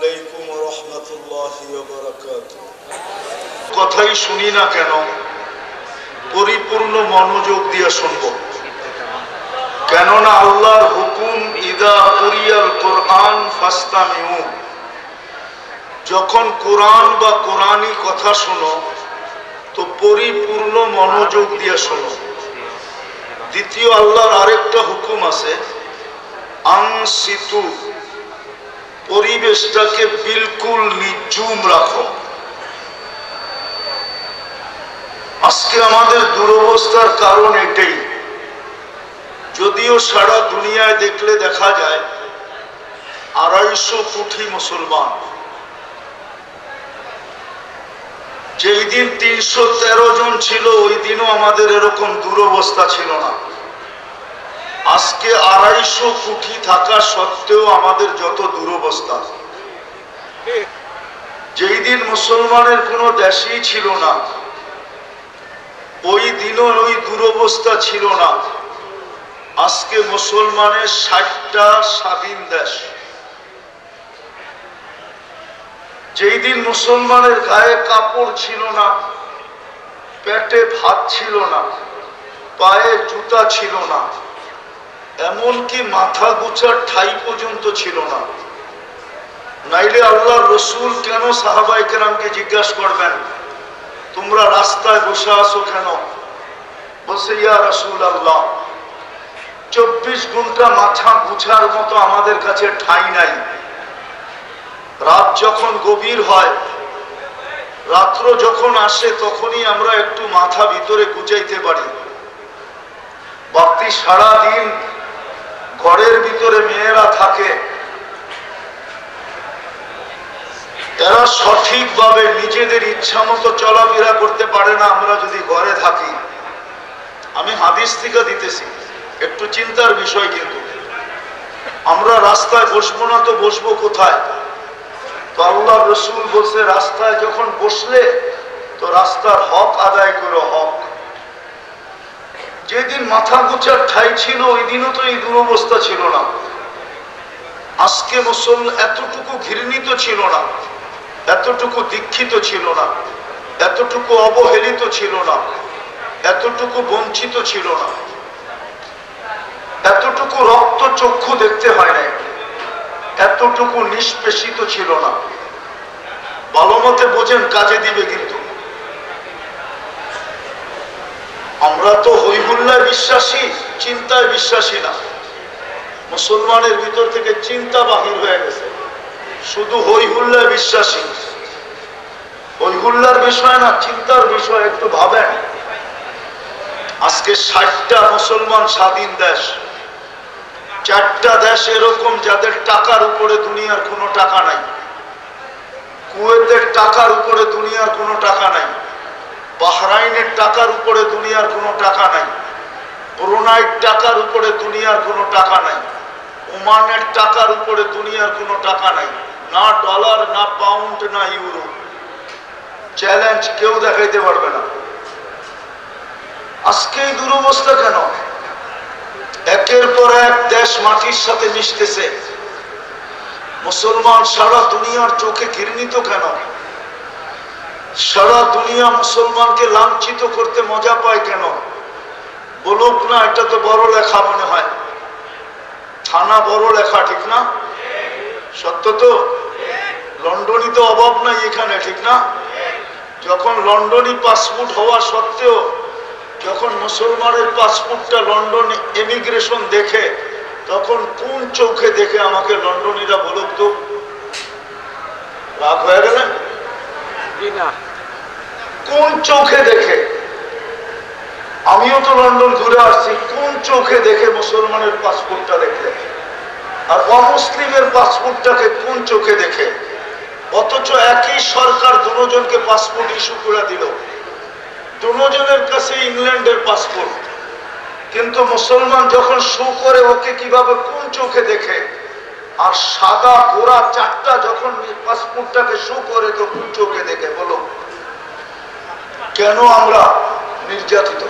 আলাইকুম ওয়া রাহমাতুল্লাহি ওয়া বারাকাতুহু। কথাই শুনি না কেন, পরিপূর্ণ মনোযোগ দিয়ে শুনব। কেননা আল্লাহর হুকুম, ইদা কুরিয়াল কোরআন ফাস্তামিউ, যখন কোরআন বা কোরআনী কথা শোনো তো পরিপূর্ণ মনোযোগ দিয়ে শোনো। দ্বিতীয় আল্লাহর আরেকটা হুকুম আছে, আনসিতু, পরিবেশটাকে বিলকুল নিঝুম রাখো। আজকে আমাদের দুরবস্থার কারণ এটাই। যদিও সারা দুনিয়ায় দেখলে দেখা যায় 250 কোটি মুসলমান, যেই দিন 313 জন ছিল ওই দিনও আমাদের এরকম দুরবস্থা ছিল না। আজকে 250 কোটি থাকা সত্ত্বেও আমাদের যত দুরবস্থা, যেই দিন মুসলমানের কোনো দেশই ছিল না ওই দিনও ওই দুরবস্থা ছিল না। আজকে মুসলমানের 60টা স্বাধীন দেশ। যেই দিন মুসলমানের গায়ে কাপড় ছিল না, পেটে ভাত ছিল না, পায়ে জুতা ছিল না, এমনকি মাথা গোছার ঠাই পর্যন্ত ছিল না। নাইলে আল্লাহর রসুল কেন সাহাবায়ে কেরামকে জিজ্ঞাসা করবেন, তোমরা রাস্তায় বসে আছো কেন? বলছে, ইয়া রাসূলুল্লাহ, 24 ঘন্টা মাথা গোছার মতো আমাদের কাছে ঠাঁই নাই। রাত যখন গভীর হয়, রাত্র যখন আসে, তখনই আমরা একটু মাথা ভিতরে গুজাইতে পারি। বাকি সারা দিন ঘরের ভিতরে মেয়েরা থাকে, এরা সঠিকভাবে নিজেদের ইচ্ছা মতো চলাফেরা করতে পারে না আমরা যদি ঘরে থাকি। আমি হাদিস থেকে দিতেছি, একটু চিন্তার বিষয়। কিন্তু আমরা রাস্তায় বসবো না তো বসবো কোথায়? তো আল্লাহ রসুল বলছে, রাস্তায় যখন বসলে তো রাস্তার হক আদায় করো, হক। যেদিন মাথা গোছার ঠাই ছিল ওই দিনও তো এই দুরবস্থা ছিল না। আজকে মুসলমান এতটুকু ঘৃণিত ছিল না, এতটুকু দীক্ষিত ছিল না, এতটুকু অবহেলিত ছিল না, এতটুকু বঞ্চিত ছিল না, এতটুকু রক্ত চক্ষু দেখতে হয় নাই, এতটুকু নিষ্পেষিত ছিল না। ভালো মতে বোঝেন, কাজে দিবে। কিন্তু আমরা তো হইহুল্লায় বিশ্বাসী, চিন্তায় বিশ্বাসী না। মুসলমানের ভিতর থেকে চিন্তা বাহির হয়ে গেছে, শুধু হইহুল্লায় বিশ্বাসী। হইহুল্লার বিষয় না, চিন্তার বিষয়। একটু ভাবেন, আজকে 60টা মুসলমান স্বাধীন দেশ, 4টা দেশ এরকম যাদের টাকার উপরে দুনিয়ার কোনো টাকা নাই। কুয়েতের টাকার উপরে দুনিয়ার কোনো টাকা নাই, বাহরাইনের টাকার উপরে দুনিয়ার কোনো টাকা নাই, ব্রুনাইয়ের টাকার উপরে দুনিয়ার কোনো টাকা নাই, ওমানের টাকার উপরে দুনিয়ার কোনো টাকা নাই। না ডলার, না পাউন্ড, না ইউরো। চ্যালেঞ্জ কেউ দেখাইতে পারবে না। আজকে এই দুরবস্থা কেন? একের পর এক দেশ মাটির সাথে মিশতেছে। মুসলমান সারা দুনিয়ার চোখে ঘৃণিত কেন? সারা দুনিয়া মুসলমানকে লাঞ্ছিত করতে মজা পায় কেন? বলুক না, এটা তো বড় লেখা মনে হয়। থানা বড় লেখা, ঠিক না? সত্য তো। লন্ডনই তো অভাব নাই এখানে, ঠিক না? যখন লন্ডনই পাসপোর্ট হওয়া সত্ত্বেও যখন মুসলমানের পাসপোর্টটা লন্ডন ইমিগ্রেশন দেখে, তখন কোন চোখে দেখে আমাকে লন্ডনীরা বলুক তো? রাগ হয়ে গেলেন? কোন চোখে দেখে? আমিও তো লন্ডন ঘুরে আসছি। কোন চোখে দেখে মুসলমানের পাসপোর্টটা দেখে, আর অমুসলিমের পাসপোর্টটাকে কোন চোখে দেখে? অথচ একই সরকার দুজনকে পাসপোর্ট ইস্যু করে দিল, দুজনের কাছে ইংল্যান্ডের পাসপোর্ট। কিন্তু মুসলমান যখন শো করে ওকে কিভাবে কোন চোখে দেখে, আর সাদা গোরা 4টা যখন পাসপোর্টটাকে শো করে তো কোন চোখে দেখে? বলো, কেন আমরা নির্যাতিত?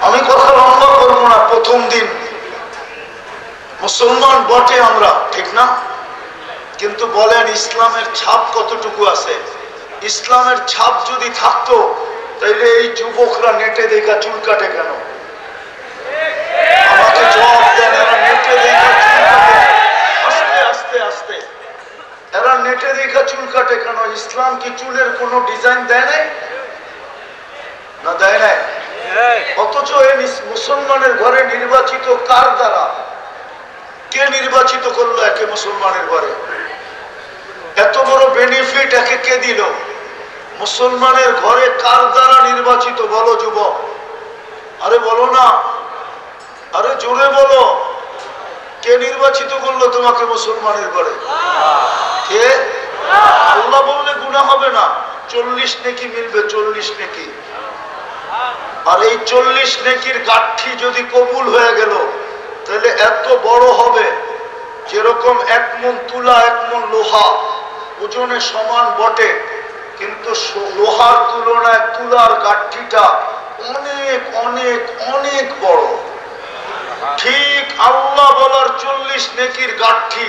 আমি কথা লম্বা করবো না। প্রথম দিন মুসলমান বটে আমরা, ঠিক না? কিন্তু বলেন ইসলামের ছাপ কতটুকু আছে? ইসলামের ছাপ যদি থাকতো তাইলে এই যুবকরা নেটে দেখা চুল কাটে কেন? আমাকে জবাব দেন। এরা নেটে দেখা চুল কাটে, আস্তে আস্তে আস্তে এরা নেটে দেখা চুল কাটে কেন? ইসলাম কি চুলের কোনো ডিজাইন দেয় নাই? না দেয় নাই। অথচ এই মুসলমানের ঘরে নির্বাচিত কার দ্বারা? কে নির্বাচিত করলো একে মুসলমানের ঘরে? এত বড় বেনিফিট একে কে দিল? মুসলমানের ঘরে কার দ্বারা নির্বাচিত? বলো যুবক, আরে বলো না, আরে জোরে বলো, কে নির্বাচিত করলো তোমাকে মুসলমানের ঘরে? কে? আল্লাহ বললে গুনাহ হবে না, 40 নেকি মিলবে, 40 নেকি। আর এই 40 নেকির গাঠি যদি কবুল হয়ে গেল তাহলে এত বড় হবে, যেরকম 1 মণ তুলা 1 মণ লোহা ওজনে সমান বটে, কিন্তু লোহার তুলনায় তুলার গাঠিটা অনেক অনেক অনেক বড়। ঠিক আল্লাহ বলার 40 নেকির গাঠি,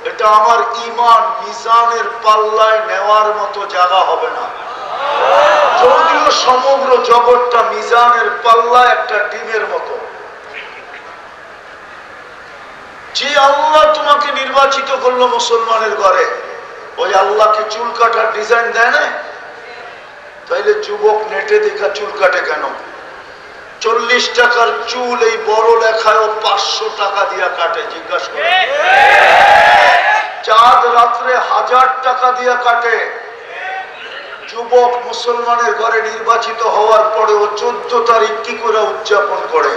এটা আমার ঈমান মিজানের পাল্লায় নেওয়ার মতো জায়গা হবে না। যদিও সমগ্র জগৎটা মিজানের পাল্লায় একটা ডিমের মতো। যে আল্লাহ তোমাকে নির্বাচিত করলো মুসলমানের ঘরে, ওই আল্লাহকে চুল কাটার ডিজাইন দেয় না? তাইলে যুবক নেটে দেখা চুল কাটে কেন? 40 টাকার চুল এই বড় লেখায় 500 টাকা দিয়া কাটে, জিজ্ঞাসা করে। চাঁদ রাত্রে 1000 টাকা দিয়া কাটে। যুবক মুসলমানের ঘরে নির্বাচিত হওয়ার পরে ও 14 তারিখ কি করে উদযাপন করে?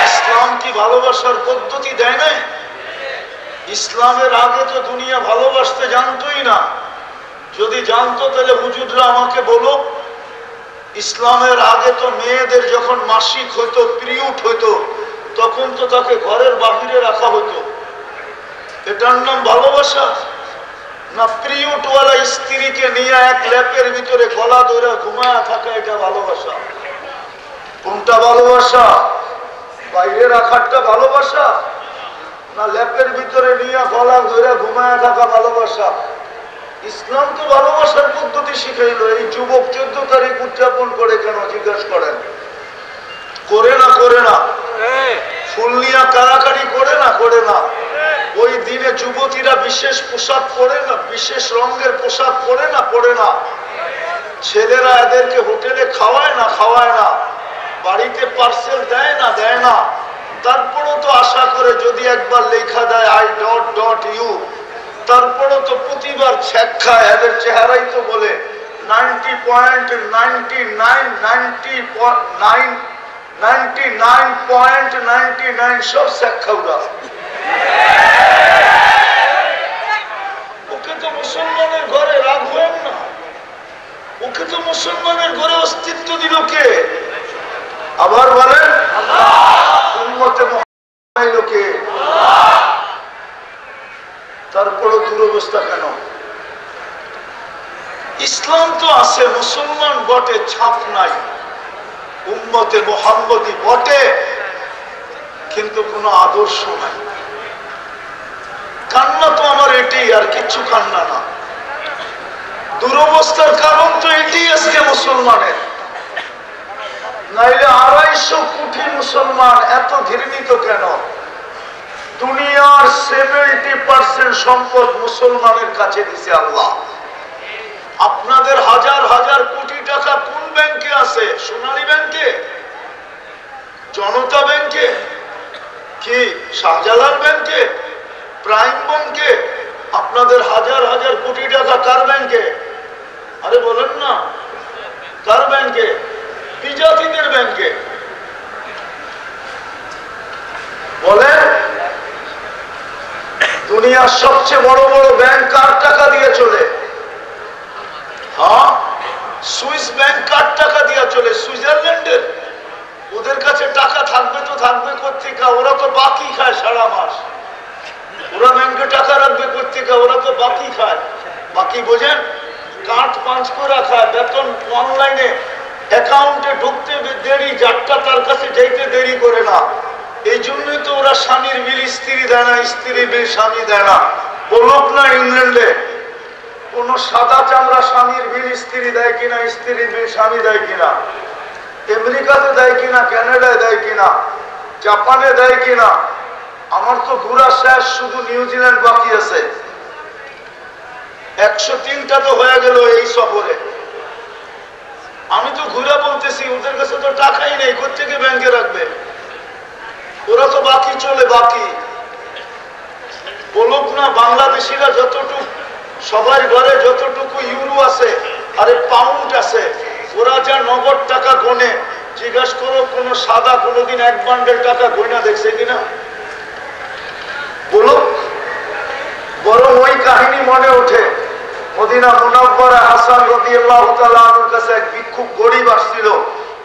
ইসলাম কি ভালোবাসার পদ্ধতি দেয় নাই? ইসলামের আগে তো দুনিয়া ভালোবাসতে জানতোই না। যদি জানতো তাহলে হুজুররা আমাকে বলো, ইসলামের আগে তো মেয়েদের যখন মাসিক হইতো, পিরিয়ড হইতো, তখন তো তাকে ঘরের বাহিরে রাখা হতো। এটার নাম ভালোবাসা? না পিরিয়ডওয়ালা স্ত্রীকে নিয়ে এক ল্যাপের ভিতরে গলা ধরে ঘুমায়া থাকা, এটা ভালোবাসা? কোনটা ভালোবাসা? বাইরে রাখারটা ভালোবাসা, না ল্যাপের ভিতরে নিয়ে গলা ধরে ঘুমায়া থাকা ভালোবাসা? ইসলাম তো ভালোবাসার পদ্ধতি শিখাইলো। এই যুবক 14 তারিখ উদযাপন করে কেন? জিজ্ঞাসা করেন। করে না? করে না? ফুল নিয়ে কারাকারি করে না? করে না? ওই দিনে যুবতীরা বিশেষ পোশাক পরে না? বিশেষ রঙের পোশাক পরে না? পরে না? ছেলেরা এদেরকে হোটেলে খাওয়ায় না? খাওয়ায় না? বাড়িতে পার্সেল দেয় না? দেয় না? তারপরও তো আশা করে যদি একবার লেখা দেয় I.U, তারপরও তো প্রতিবার ছেক খায়। এদের চেহারাই তো বলে 99.99 সব ছেক খাওয়া। ওকে তো মুসলমানের ঘরে রাখবেন না, ওকে তো মুসলমানের ঘরে অস্তিত্ব দিল কে? আবার বলেন, উম্মতে মুহাম্মদ কে? তারপরও দুরবস্থা কেন? ইসলাম তো আছে, মুসলমান বটে, ছাপ নাই। উম্মতে মুহাম্মদি বটে, কিন্তু কোনো আদর্শ নাই। কান্না তো আমার এটি, আর কিচ্ছু কান্না না। দুরবস্থার কারণ তো এটি আজকে মুসলমানের। নাইলে 250 কোটি মুসলমান এত ঘৃণিত কেন? দুনিয়ার 70% সম্পদ মুসলমানের কাছে দিছে আল্লাহ। আপনাদের হাজার হাজার কোটি টাকা কোন ব্যাংকে আছে? সোনালী ব্যাংকে? জনতা ব্যাংকে? কি শাহজালাল ব্যাংকে? প্রাইম ব্যাংকে? আপনাদের হাজার হাজার কোটি টাকা কার ব্যাংকে? আরে বলেন না, কার ব্যাংকে? বিজাতিদের ব্যাংকে। বলেন, দুনিয়ার সবচেয়ে বড় বড় ব্যাংক কার টাকা দিয়ে চলে? হ্যাঁ, সুইস ব্যাংক কার টাকা দিয়ে চলে? সুইজারল্যান্ডের। ওদের কাছে টাকা থাকবে তো থাকবে কোত্থেকে? ওরা তো বাকি খায় সারা মাস। ওরা ব্যাংকে টাকা রাখবে কোত্থেকে? ওরা তো বাকি খায়। বাকি বোঝেন? কাঠ পাঁচ করে খায়। বেতন অনলাইনে অ্যাকাউন্টে ঢুকতে দেরি, যারটা তার কাছে যেতে দেরি করে না। এই জন্যই তো ওরা স্বামীর বিল স্ত্রী দেয় না, স্ত্রীর বিল স্বামী দেয় না। বলুক না ইংল্যান্ডে কোন সাদা চামড়া স্বামীর বিল স্ত্রী দেয় কিনা, স্ত্রীর বিল স্বামী দেয় কিনা, আমেরিকাতে দেয় কিনা, কানাডায় দেয় কিনা, জাপানে দেয় কিনা। আমার তো ঘোরা শেষ, শুধু নিউজিল্যান্ড বাকি আছে। 103টা তো হয়ে গেল এই সফরে। আমি তো ঘুরে বলতেছি ওদের কাছে তো টাকাই নেই, কোথেকে ব্যাংকে রাখবে? ওরা তো বাকি চলে বাকি। বলুক না বাংলাদেশিরা যতটুকু সবার ঘরে যতটুকু ইউরো আছে আরে পাউন্ড আছে, ওরা যা নগদ টাকা গোনে, জিজ্ঞাসা করো কোন সাদা কোনোদিন 1 বান্ডেল টাকা গয়না দেখছে কিনা? বলুক। বরং ওই কাহিনী মনে ওঠে, মদিনা মুনাওয়ারা হাসান রাদিয়াল্লাহু তাআলা আনহুর কাছে এক ভিক্ষুক গরিব আসছিল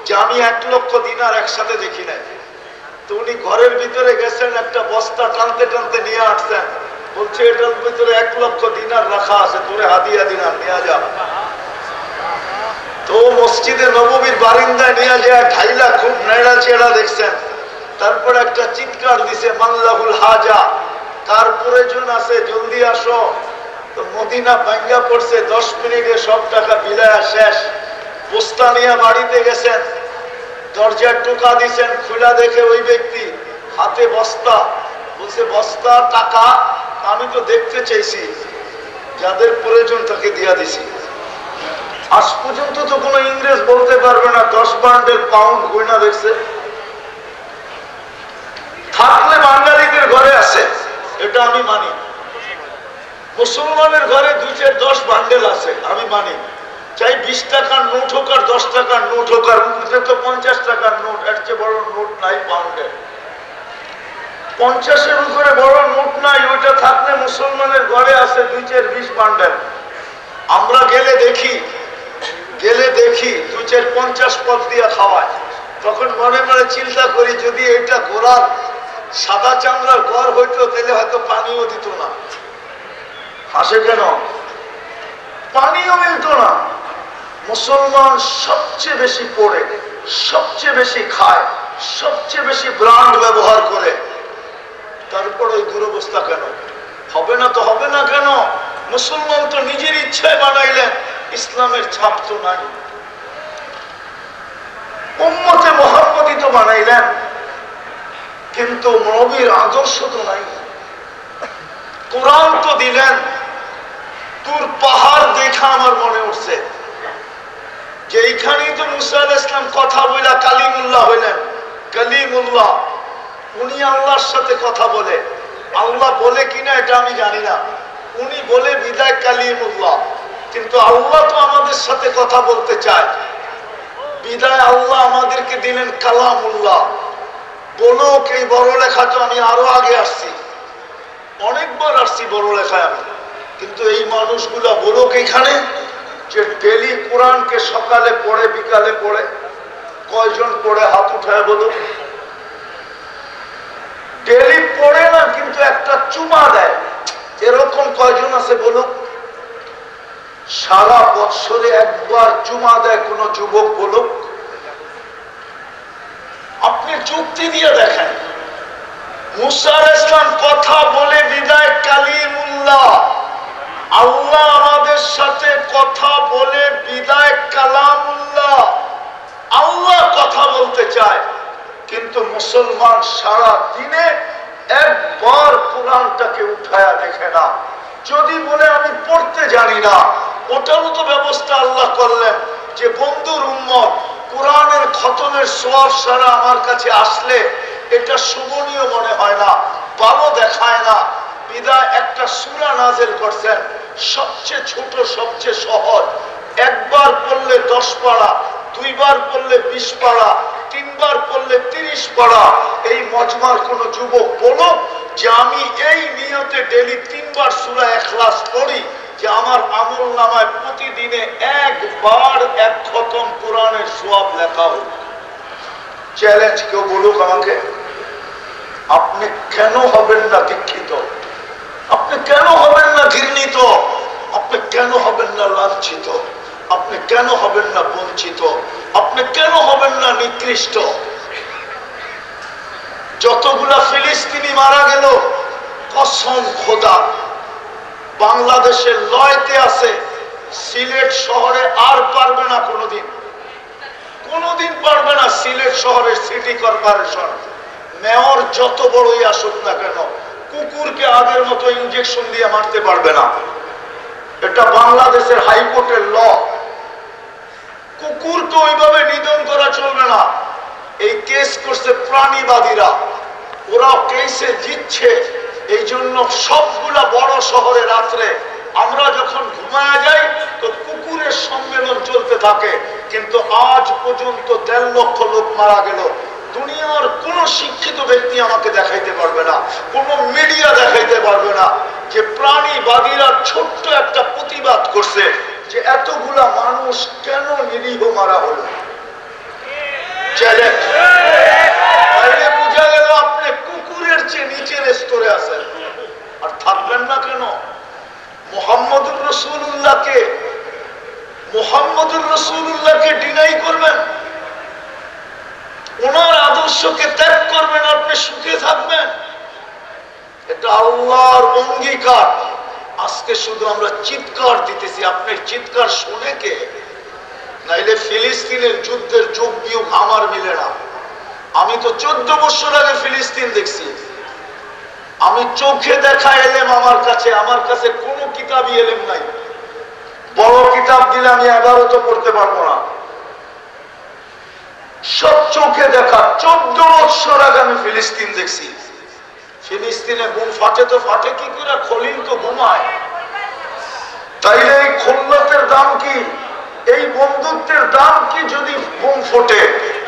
যে আমি 1 লক্ষ দিনার একসাথে দেখি নাই। তো উনি ঘরের ভিতরে গেছেন, একটা বস্তা টানতে টানতে নিয়ে আসছেন, বলছে এটার ভিতরে 1 লক্ষ দিনার রাখা আছে, তোরে হাদিয়া দিনার নিয়ে যা। তো মসজিদে নববীর বারিন্দায় নিয়ে যায় ঢাইলা খুব নেড়া চেড়া দেখছেন। তারপর একটা চিৎকার দিছে মাল্লাহুল হাজা, কার প্রয়োজন আছে জলদি আসো। তো মদিনা ভাঙ্গা পড়ছে, 10 মিনিটে সব টাকা বিলায়া শেষ। বস্তা নিয়ে বাড়িতে গেছেন, দরজার টোকা দিছেন, খোলা দেখে ওই ব্যক্তি হাতে বস্তা, বলছে বস্তা টাকা? আমি তো দেখতে চাইছি, যাদের প্রয়োজন তাকে দিয়া দিছি। আজ পর্যন্ত তো কোনো ইংরেজ বলতে পারবে না 10 বান্ডেল পাউন্ড গয়না দেখছে। থাকলে বাঙালিদের ঘরে আছে, এটা আমি মানি। মুসলমানের ঘরে 2-10 বান্ডেল আছে, আমি মানি। চাই 20 টাকার নোট হোক আর 10 টাকার নোট হোক, আর তো 50 টাকার নোট, এর চেয়ে বড় নোট নাই পাউন্ডে। 50-এর উপরে বড় নোট নাই, ওইটা থাকলে মুসলমানের ঘরে আছে 2-20 বান্ডেল। আমরা গেলে দেখি 2-50 পথ দিয়ে খাওয়ায়, তখন মনে মনে চিন্তা করি যদি এটা গোড়ার সাদা চামড়ার ঘর হইতো তাহলে হয়তো পানিও দিত না। হাসে কেন? পানিও মিলত না। মুসলমান সবচেয়ে বেশি পড়ে, সবচেয়ে বেশি খায়, সবচেয়ে বেশি ব্র্যান্ড ব্যবহার করে, তারপর ওই দুরবস্থা কেন? হবে না তো হবে না কেন? মুসলমান তো নিজের ইচ্ছায় বানাইলেন, ইসলামের ছাপ তো নাই। উম্মতে মুহাম্মদী তো বানাইলেন, কিন্তু নবীর আদর্শ তো নাই। কোরআন তো দিলেন। তোর পাহাড় দেখা আমার মনে উঠছে যে এইখানেই তো মুসা আলাইহিস সালাম কথা বইলা কালিমুল্লাহ হইলেন। কালিমুল্লাহ, উনি আল্লাহর সাথে কথা বলে। আল্লাহ বলে কিনা এটা আমি জানি না, উনি বলে বিদায় কালিমুল্লাহ। কিন্তু আল্লাহ তো আমাদের সাথে কথা বলতে চায়, বিদায় আল্লাহ আমাদেরকে দিলেন কালামুল্লাহ। বলুক, এই বড় লেখা তো আমি আরো আগে আসছি, অনেকবার আসছি বড় লেখায় আমি, কিন্তু এই মানুষগুলা বলুক এখানে যে ডেলি কোরআনকে সকালে পড়ে বিকালে পড়ে, কয়জন পড়ে হাত উঠায় বলুক? ডেলি পড়ে না, কিন্তু একটা চুমা দেয়, এরকম কয়জন আছে বলুক? সারা বছরে একবার চুমা দেয় কোন যুবক বলুক? আপনি যুক্তি দিয়ে দেখেন, মুসা আলাইহিস সালাম কথা বলে বিদায় কালিমুল্লাহ। আল্লাহ আমাদের সাথে কথা বলে বিদায় কালামুল্লাহ। আল্লাহ কথা বলতে চায়, কিন্তু মুসলমান সারা দিনে একবার কোরআনটাকে উঠায়া দেখে না। যদি বলে আমি পড়তে জানি না, ওটারও তো ব্যবস্থা আল্লাহ করলেন যে বন্ধুর উম্মত কোরআনের খতমের সওয়াব সারা আমার কাছে আসলে এটা শোভনীয় মনে হয় না, ভালো দেখায় না, বিদায় একটা সূরা নাযিল করছেন, সবচেয়ে ছোট সবচেয়ে সহজ, একবার পড়লে 10 পারা, 2 বার পড়লে 20 পারা, 3 বার পড়লে 30 পারা। এই মজমার কোন যুবক বলো যে আমি এই নিয়তে ডেলি 3 বার সূরা ইখলাস পড়ি যে আমার আমল নামায় প্রতিদিনে একবার 1 খতম কোরআনের সওয়াব লেখা হোক। চ্যালেঞ্জ কেউ বলুক আমাকে। আপনি কেন হবেন না দীক্ষিত? আপনি কেন হবেন না ঘৃণিত? আপনি কেন হবেন না লাঞ্ছিত? আপনি কেন হবেন না বঞ্চিত? আপনি কেন হবেন না নিকৃষ্ট? যতগুলা ফিলিস্তিনি মারা গেল, কসম খোদা বাংলাদেশের লয়তে আছে, সিলেট শহরে আর পারবে না কোনোদিন, কোনোদিন পারবে না। সিলেট শহরের সিটি কর্পোরেশন মেয়র যত বড়ই আসুক না কেন, কুকুরকে আগের মতো ইনজেকশন দিয়ে মারতে পারবে না। এটা বাংলাদেশের হাইকোর্টের ল। কুকুরকে ওইভাবে নিধন করা চলবে না। এই কেস করছে প্রাণীবাদীরা, ওরা কেসে জিতছে। এই জন্য সবগুলা বড় শহরে রাত্রে আমরা যখন ঘুমায় যাই তো কুকুরের সম্মেলন চলতে থাকে। কিন্তু আজ পর্যন্ত 1.5 লক্ষ লোক মারা গেল। দুনিয়ার কোন শিক্ষিত ব্যক্তি আমাকে দেখাইতে পারবে না, কোন মিডিয়া দেখাইতে পারবে না যে প্রাণীবাদীরা ছোট্ট একটা প্রতিবাদ করছে যে এতগুলা মানুষ কেন নিরীহ মারা হলো। তাইলে বোঝা গেল আপনি কুকুরের চেয়ে নিচের স্তরে আছেন। আর থাকবেন না কেন? মুহাম্মদুর রাসূলুল্লাহকে ডিনাই করবেন, ওনার আদর্শকে ত্যাগ করবেন, আপনি সুখে থাকবেন। এটা আল্লাহর অঙ্গীকার। আজকে শুধু আমরা চিৎকার দিতেছি, আপনার চিৎকার শুনে কে? নাইলে ফিলিস্তিনের যুদ্ধের যোগ বিয়োগ আমার মিলে না। আমি তো 14 বছর আগে ফিলিস্তিন দেখছি। আমি চোখে দেখা এলেম আমার কাছে কোনো কিতাবই এলেম নাই। বড় কিতাব দিলে আমি 11 তো পড়তে পারবো না। সব চোখে দেখা। 14 বছর আগে আমি ফিলিস্তিন দেখছি। ফিলিস্তিনে বোম ফাটে তো ফাটে কি করে? খলিল তো ঘুমায়। তাইলে এই খোল্লতের দাম কি? এই বন্ধুত্বের দাম কি যদি বোম ফোটে?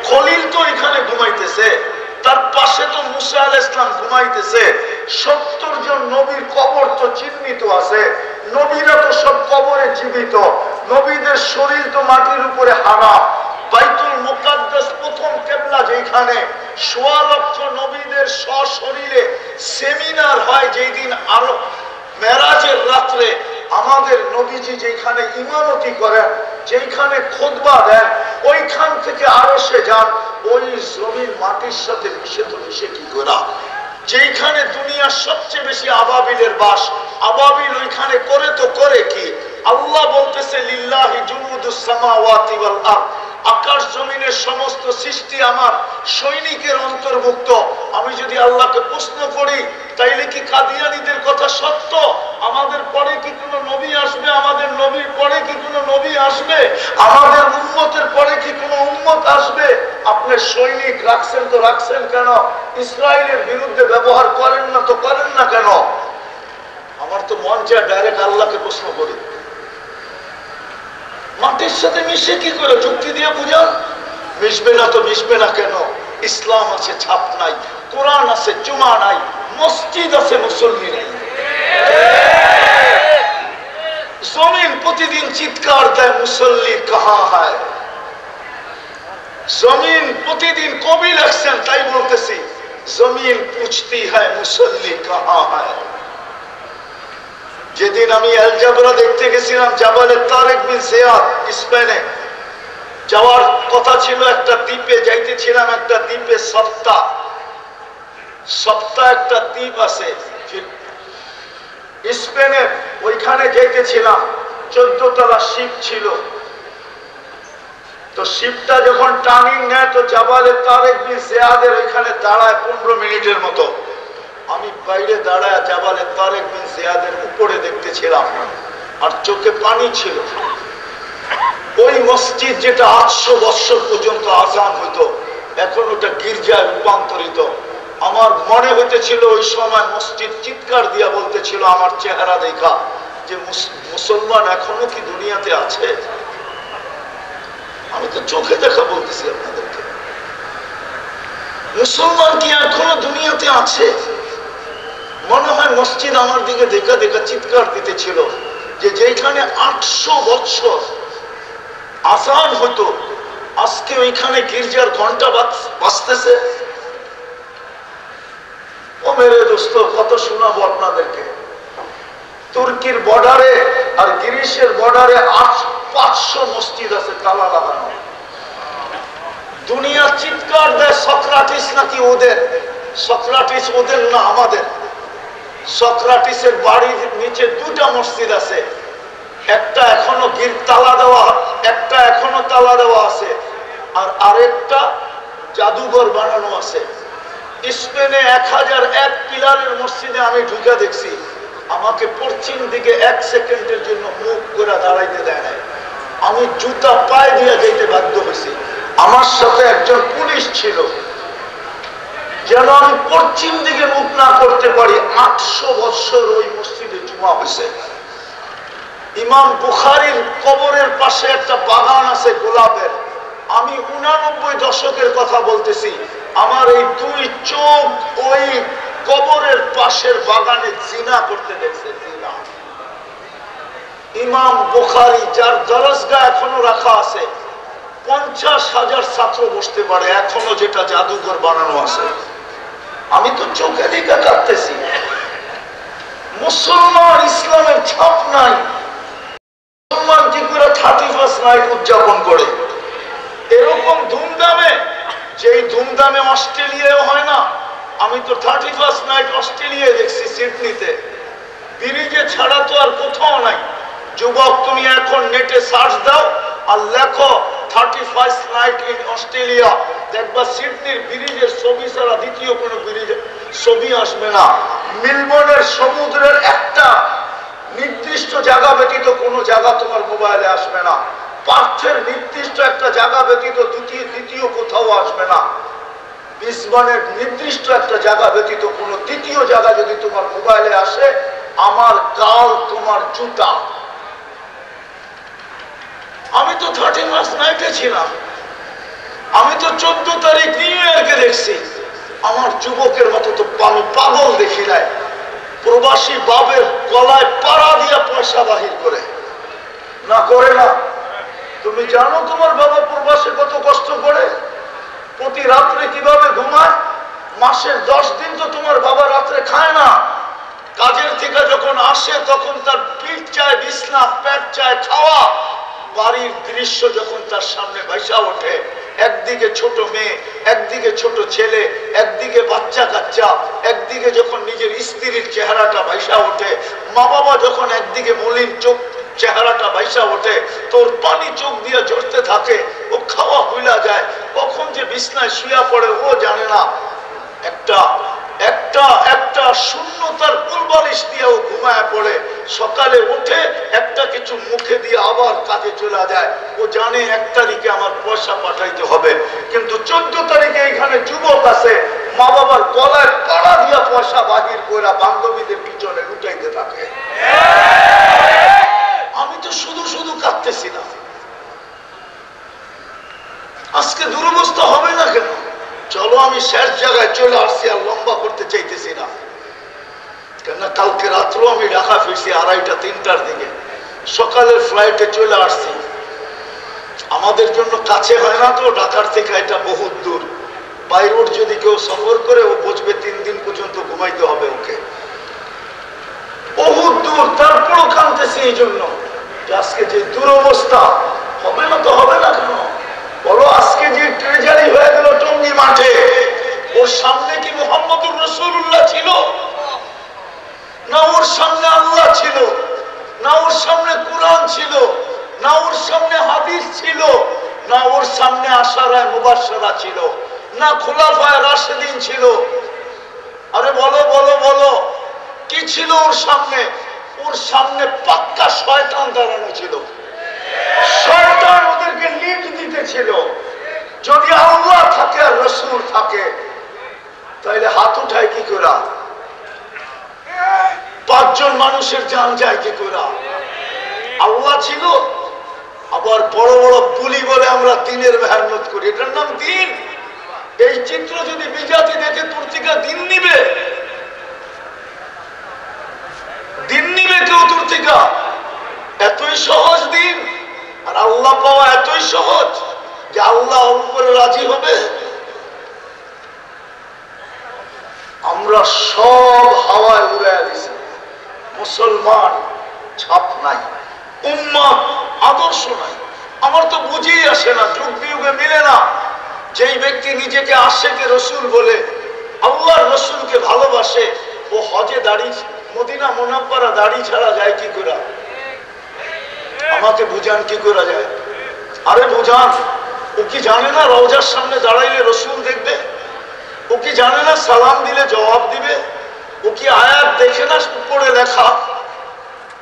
খলিল তো এখানে ঘুমাইতেছে, তার পাশে তো মুসা আলাইহিস সালাম ঘুমাইতেছে। 70 জন নবীর কবর তো চিহ্নিত আছে। নবীরা তো সব কবরে জীবিত। নবীদের শরীর তো মাটির উপরে হারাম। বাইতুল মুকাদ্দাস প্রথম কিবলা, যেখানে 1.25 লক্ষ নবীদের সশরীরে সেমিনার হয়, যেই দিন আরো মেরাজের রাত্রে আমাদের নবীজি যেখানে ইমামতি করেন, যেখানে খুতবা দেন, ওইখান থেকে আরশে যান। ওই জমির মাটির সাথে মিশে কি করা? যেখানে দুনিয়ার সবচেয়ে বেশি আবাবিলের বাস, আবাবিল ওইখানে করে তো করে কি? আল্লাহ বলতেছে লিল্লাহি জুনুদুস সামাওয়াতি ওয়াল আরদ, আকাশ জমিনের সমস্ত সৃষ্টি আমার সৈনিকের অন্তর্ভুক্ত। আমি যদি আল্লাহকে প্রশ্ন করি, তাইলে কি কাদিয়ানীদের কথা সত্য? আমাদের পরে কি কোনো নবী আসবে? আমাদের নবীর পরে কি কোনো নবী আসবে? আমাদের উম্মতের পরে কি কোনো উম্মত আসবে? আপনি সৈনিক রাখছেন তো রাখছেন কেন? ইসরায়েলের বিরুদ্ধে ব্যবহার করেন না তো করেন না কেন? আমার তো মন চায় ডাইরেক্ট আল্লাহকে প্রশ্ন করি। মাটির সাথে মিশে কি করে? যুক্তি দিয়ে বুঝান। মিশবে না তো মিশবে না কেন? ইসলাম আছে, ছাপ নাই। কোরআন আছে, জুমা নাই। মসজিদ আছে, মুসল্লি নাই। জমিন প্রতিদিন চিৎকার দেয়, মুসল্লি কাহা হয়। জমিন প্রতিদিন, কবি লাগছেন তাই বলতেছি, জমিন পুছতি হয়, মুসল্লি কাহা হয়। যেদিন আমি আল জাবরা দেখতে গেছিলাম, জাবালে তারেক বিন জিয়াদ, স্পেনে যাওয়ার কথা ছিল, একটা দ্বীপে যাইতেছিলাম। একটা দ্বীপে সপ্তাহ একটা দ্বীপ আছে স্পেনের, ওইখানে যাইতেছিলাম। 14 তলা শিপ ছিল। তো শিপটা যখন টার্নিং নেয় তো জাবালে তারেক বিন জিয়াদের ওইখানে দাঁড়ায় 15 মিনিটের মতো। আমি বাইরে দাঁড়ায় জাবালে তারেক বিন জিয়াদের উপরে দেখতেছিলাম, আর চোখে পানি ছিল। ওই মসজিদ যেটা 800 বছর পর্যন্ত আজান হতো, এখন ওটা গির্জায় রূপান্তরিত। আমার মনে হইতেছিল ওই সময় মসজিদ চিৎকার দিয়া বলতেছিল আমার চেহারা দেখা যে মুসলমান এখনো কি দুনিয়াতে আছে? আমি তো চোখে দেখা বলতেছি আপনাদেরকে, মুসলমান কি এখনো দুনিয়াতে আছে? মনে হয় মসজিদ আমার দিকে দেখা দেখা চিৎকার দিতেছিল যে যেখানে 800 বছর আজান হতো, আজকে ওইখানে গির্জার ঘন্টা বাজতেছে। ও মেরে দোস্ত, কত শোনাবো আপনাদেরকে। তুর্কির বর্ডারে আর গ্রিসের বর্ডারে 500 মসজিদ আছে তালা লাগানো। দুনিয়া চিৎকার দেয়, সক্রাটিস নাকি ওদের? সক্রাটিস ওদের না, আমাদের। সক্রাটিসের বাড়ির নিচে দুটা মসজিদ আছে, একটা এখনো তালা দেওয়া, একটা এখনো তালা দেওয়া আছে, আর আরেকটা জাদুঘর বানানো আছে। স্পেনে 1001 পিলারের মসজিদে আমি ঢুকে দেখছি, আমাকে পশ্চিম দিকে 1 সেকেন্ডের জন্য মুখ করে দাঁড়াইতে দেয় নাই। আমি জুতা পায়ে দিয়ে যেতে বাধ্য হয়েছি। আমার সাথে একজন পুলিশ ছিল, যেন আমি পশ্চিম দিকে মুখ না করতে পারি। 800 বছর ওই মসজিদে জুমা হয়েছে। ইমাম বুখারীর কবরের পাশে একটা বাগান আছে গোলাপের। আমি 89 দশকের কথা বলতেছি। আমার এই 2 চোখ ওই কবরের পাশের বাগানে জিনা করতে দেখছে। জিনা। ইমাম বুখারী, যার দরজগাহ এখনো রাখা আছে, 50,000 ছাত্র বসতে পারে এখনো, যেটা জাদুঘর বানানো আছে। আমি তো চোখে দিকে কাঁদতেছি। মুসলমান, ইসলামের ছাপ নাই। মুসলমান কি করে 31st নাইট উদযাপন করে এরকম ধুমধামে, যেই ধুমধামে অস্ট্রেলিয়ায় হয় না। আমি তো 31st নাইট অস্ট্রেলিয়ায় দেখছি, সিডনিতে। ব্রিজে ছাড়া তো আর কোথাও নাই। যুবক, তুমি এখন নেটে সার্চ দাও আর লেখো 31st নাইট ইন অস্ট্রেলিয়া, দেখবা সিডনির ব্রিজের ছবি ছাড়া দ্বিতীয় কোনো ব্রিজের ছবি আসবে না। মেলবোর্নের সমুদ্রের একটা নির্দিষ্ট জায়গা ব্যতীত কোনো জায়গা তোমার মোবাইলে আসবে না। পার্থের নির্দিষ্ট একটা জায়গা ব্যতীত দ্বিতীয় কোথাও আসবে না। ব্রিসবেনের নির্দিষ্ট একটা জায়গা ব্যতীত কোনো দ্বিতীয় জায়গা যদি তোমার মোবাইলে আসে, আমার গাল তোমার জুতা। আমি তো 31st নাইটে ছিলাম। আমি তো 14 তারিখ নিউ ইয়র্কে দেখছি। আমার যুবকের মতো তো আমি পাগল দেখি নাই। প্রবাসী বাবের গলায় পাড়া দিয়া পয়সা বাহির করে না, করে না? তুমি জানো তোমার বাবা প্রবাসে কত কষ্ট করে, প্রতি রাত্রে কিভাবে ঘুমায়? মাসের 10 দিন তো তোমার বাবা রাত্রে খায় না। কাজের থেকে যখন আসে তখন তার পিঠ চায় বিছনা, পেট চায় খাওয়া। বাড়ির দৃশ্য যখন তার সামনে ভাইসা ওঠে, একদিকে ছোট মেয়ে, একদিকে ছোট ছেলে, একদিকে বাচ্চা কাচ্চা, একদিকে যখন নিজের স্ত্রীর চেহারাটা ভাইসা ওঠে, মা বাবা যখন একদিকে মলিন চোখ চেহারাটা ভাইসা ওঠে, তোর পানি চোখ দিয়ে ঝরতে থাকে, ও খাওয়া ভুলা যায়, কখন যে বিছনায় শুয়া পড়ে ও জানে না। একটা একটা একটা শূন্যতার কুলবালিশ দিয়েও ঘুমায় পড়ে, সকালে উঠে একটা কিছু মুখে দিয়ে আবার কাজে চলে যায়। ও জানে 1 তারিখে আমার পয়সা পাঠাইতে হবে, কিন্তু 14 তারিখে এখানে যুবক আছে, মা বাবার গলায় পাড়া দিয়া পয়সা বাহির করে বান্ধবীদের পিছনে লুটাইতে থাকে। আমি তো শুধু শুধু কাঁদতেছি না। আজকে দুরবস্থা হবে না কেন? চলো, আমি শেষ জায়গায় চলে আসছি, আর লম্বা করতে চাইতেছি না। কেননা কালকে রাত্রেও আমি ঢাকা ফিরছি 2:30 3টার দিকে, সকালের ফ্লাইটে চলে আসছি। আমাদের জন্য কাছে হয় না তো, ঢাকার থেকে এটা বহুত দূর। বাই রোড যদি কেউ সফর করে, ও বুঝবে 3 দিন পর্যন্ত ঘুমাইতে হবে ওকে, বহুত দূর। তারপরও কাঁদতেছি এই জন্য যে আজকে যে দুরবস্থা, হবে না তো হবে না কেন বলো? আজকে যে ট্রেজারি হয়ে গেল টঙ্গী মাঠে, ওর সামনে কি মুহাম্মদুর রাসূলুল্লাহ ছিল? না ওর সামনে আল্লাহ ছিল? না ওর সামনে কুরআন ছিল? না ওর সামনে হাদিস ছিল? না ওর সামনে আশারায়ে মুবাশশারা ছিল? না খুলাফায়ে রাশিদিন ছিল? আরে বলো বলো বলো, কি ছিল ওর সামনে? ওর সামনে পাক্কা শয়তান দাঁড়ানো ছিল। শয়তান ওদেরকে লিড দিতেছিল। যদি আল্লাহ থাকে আর রাসূল থাকে, তাহলে হাত উঠায় কি করে? 5 জন মানুষের জান যায় কি করে? আল্লাহ ছিল। আবার বড় বড় বুলি বলে আমরা দিনের মেহনত করি, এটার নাম দিন। এই চিত্র যদি বিজাতি দেখে, তোর থেকে দিন নিবে? দিন নিবে কেউ তোর থেকে? এতই সহজ দিন। আর আল্লাহ পাওয়া এতই সহজ যে আল্লাহ উপরে রাজি হবে। আমরা সব হাওয়ায় উড়াইয়া দিছি। মুসলমান ছাপ নাই, উম্মত আদর্শ নাই। আমার তো বুঝেই আসে না, যুগ বিয়োগে মিলে না। যেই ব্যক্তি নিজেকে আশেকে রসুল বলে, আল্লাহর রসুলকে ভালোবাসে, ও হজে দাঁড়িয়ে মদিনা মুনাফফারা দাড়ি ছাড়া যায় কি করে? আমাকে বুঝান কি করে যায়? আরে বুঝান। ও কি জানে না রওজার সামনে দাঁড়াইলে রসুল দেখবে? ও কি জানে না সালাম দিলে জবাব দিবে? ও কি আয়াত দেখে না উপরে লেখা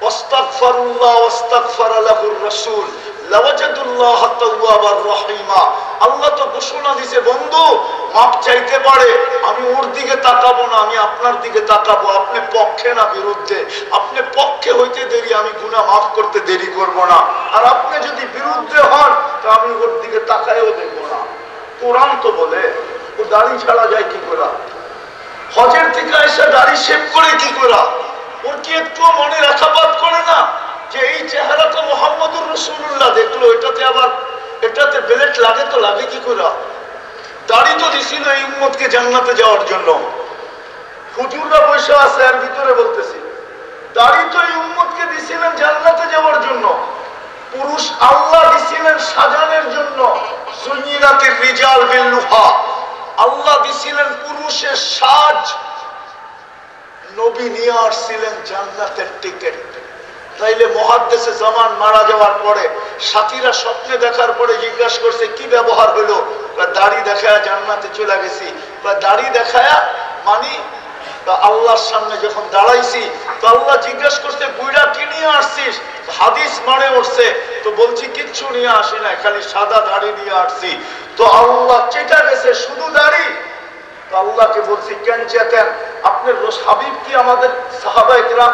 ওয়াস্তাগফিরুল্লাহ ওয়াস্তাগফার লাহুর রাসূল লাওয়াজাদুল্লাহ তাওয়াবার রহিমা। আল্লাহ তো ঘোষণা দিয়েছে বন্ধু মাপ চাইতে পারে, আমি ওর দিকে তাকাবো না, আমি আপনার দিকে তাকাবো। আপনি পক্ষে না বিরুদ্ধে? আপনি পক্ষে হইতে দেরি, আমি গুনাহ মাফ করতে দেরি করব না। আর আপনি যদি বিরুদ্ধে হন তো আমি ওর দিকে তাকায়ও দেখবো না। কোরআন তো বলে ও দাড়ি ছাড়া যায় কি করে? হজের থেকে এসে দাড়ি শেভ করে কি করে? ওর কি একটু মনে রাখাপাত করে না যে এই চেহারাটা মুহাম্মদুর রাসূলুল্লাহ দেখলো, এটাতে বেলেট লাগে তো লাগে কি করে? দাড়ি তো দিছিল এই উম্মতকে জান্নাতে যাওয়ার জন্য। হুজুররা বসে আছে আর ভিতরে বলতেছি দাড়ি তো এই উম্মতকে দিছিলেন জান্নাতে যাওয়ার জন্য। পুরুষ আল্লাহ দিছিলেন সাজানোর জন্য। সুন্নিরাতের রিজাল বিল লুহা, আল্লাহ দিছিলেন পুরুষের সাজ। নবী নিয়ে আসছিলেন জান্নাতের টিকেট। তাইলে মুহাদ্দিসে জামান মারা যাওয়ার পরে সাথীরা স্বপ্নে দেখার পরে জিজ্ঞাসা করছে কি ব্যবহার হলো? দাড়ি দেখায়া জান্নাতে চলে গেছি। দাড়ি দেখায়া মানে আল্লাহর সামনে যখন দাঁড়াইছি তো আল্লাহ জিজ্ঞাসা করছে বুইড়া কি নিয়ে আসছিস? হাদিস মানে উঠছে তো বলছি কিচ্ছু নিয়ে আসি না, খালি সাদা দাড়ি নিয়ে আসছি। তো আল্লাহ চেটা গেছে শুধু দাড়ি। তো আল্লাহকে বলছি কেন চেতেন? আপনার হাবিব কি আমাদের সাহাবায়ে কিরাম,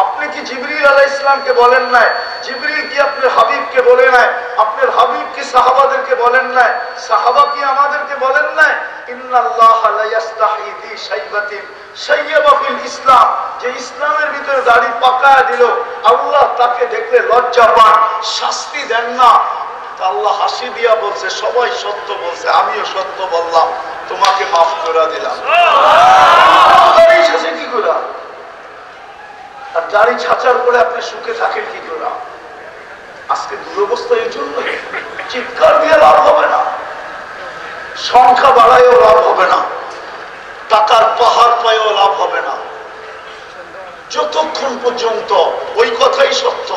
আপনি কি জিবরিল আলাইহিস সালামকে বলেন নাই? জিবরিল কি আপনার হাবিবকে বলে নাই? আপনার হাবিব কি সাহাবাদেরকে বলেন নাই? সাহাবা কি আমাদেরকে বলেন নাই? ইন্নাল্লাহা লা ইস্তাহি বি শাইবাতিন শাইয়াবা ফিল ইসলাম, যে ইসলামের ভিতরে দাড়ি পাকায় দিল আল্লাহ তাকে দেখলে লজ্জা পান, শাস্তি দেন না। আল্লাহ হাসি দিয়া বলছে সবাই সত্য বলছে, আমিও সত্য বললাম, তোমাকে মাফ করে দিলাম। দাড়ি শেষে কি করে? আর দাড়ি ছাঁচার পরে আপনি সুখে থাকেন কি করে? আজকে দুরবস্থা এই জন্য। চিৎকার দিয়ে লাভ হবে না, সংখ্যা বাড়ায়ও লাভ হবে না, টাকার পাহাড় পায়ও লাভ হবে না, যতক্ষণ পর্যন্ত ওই কথাই সত্য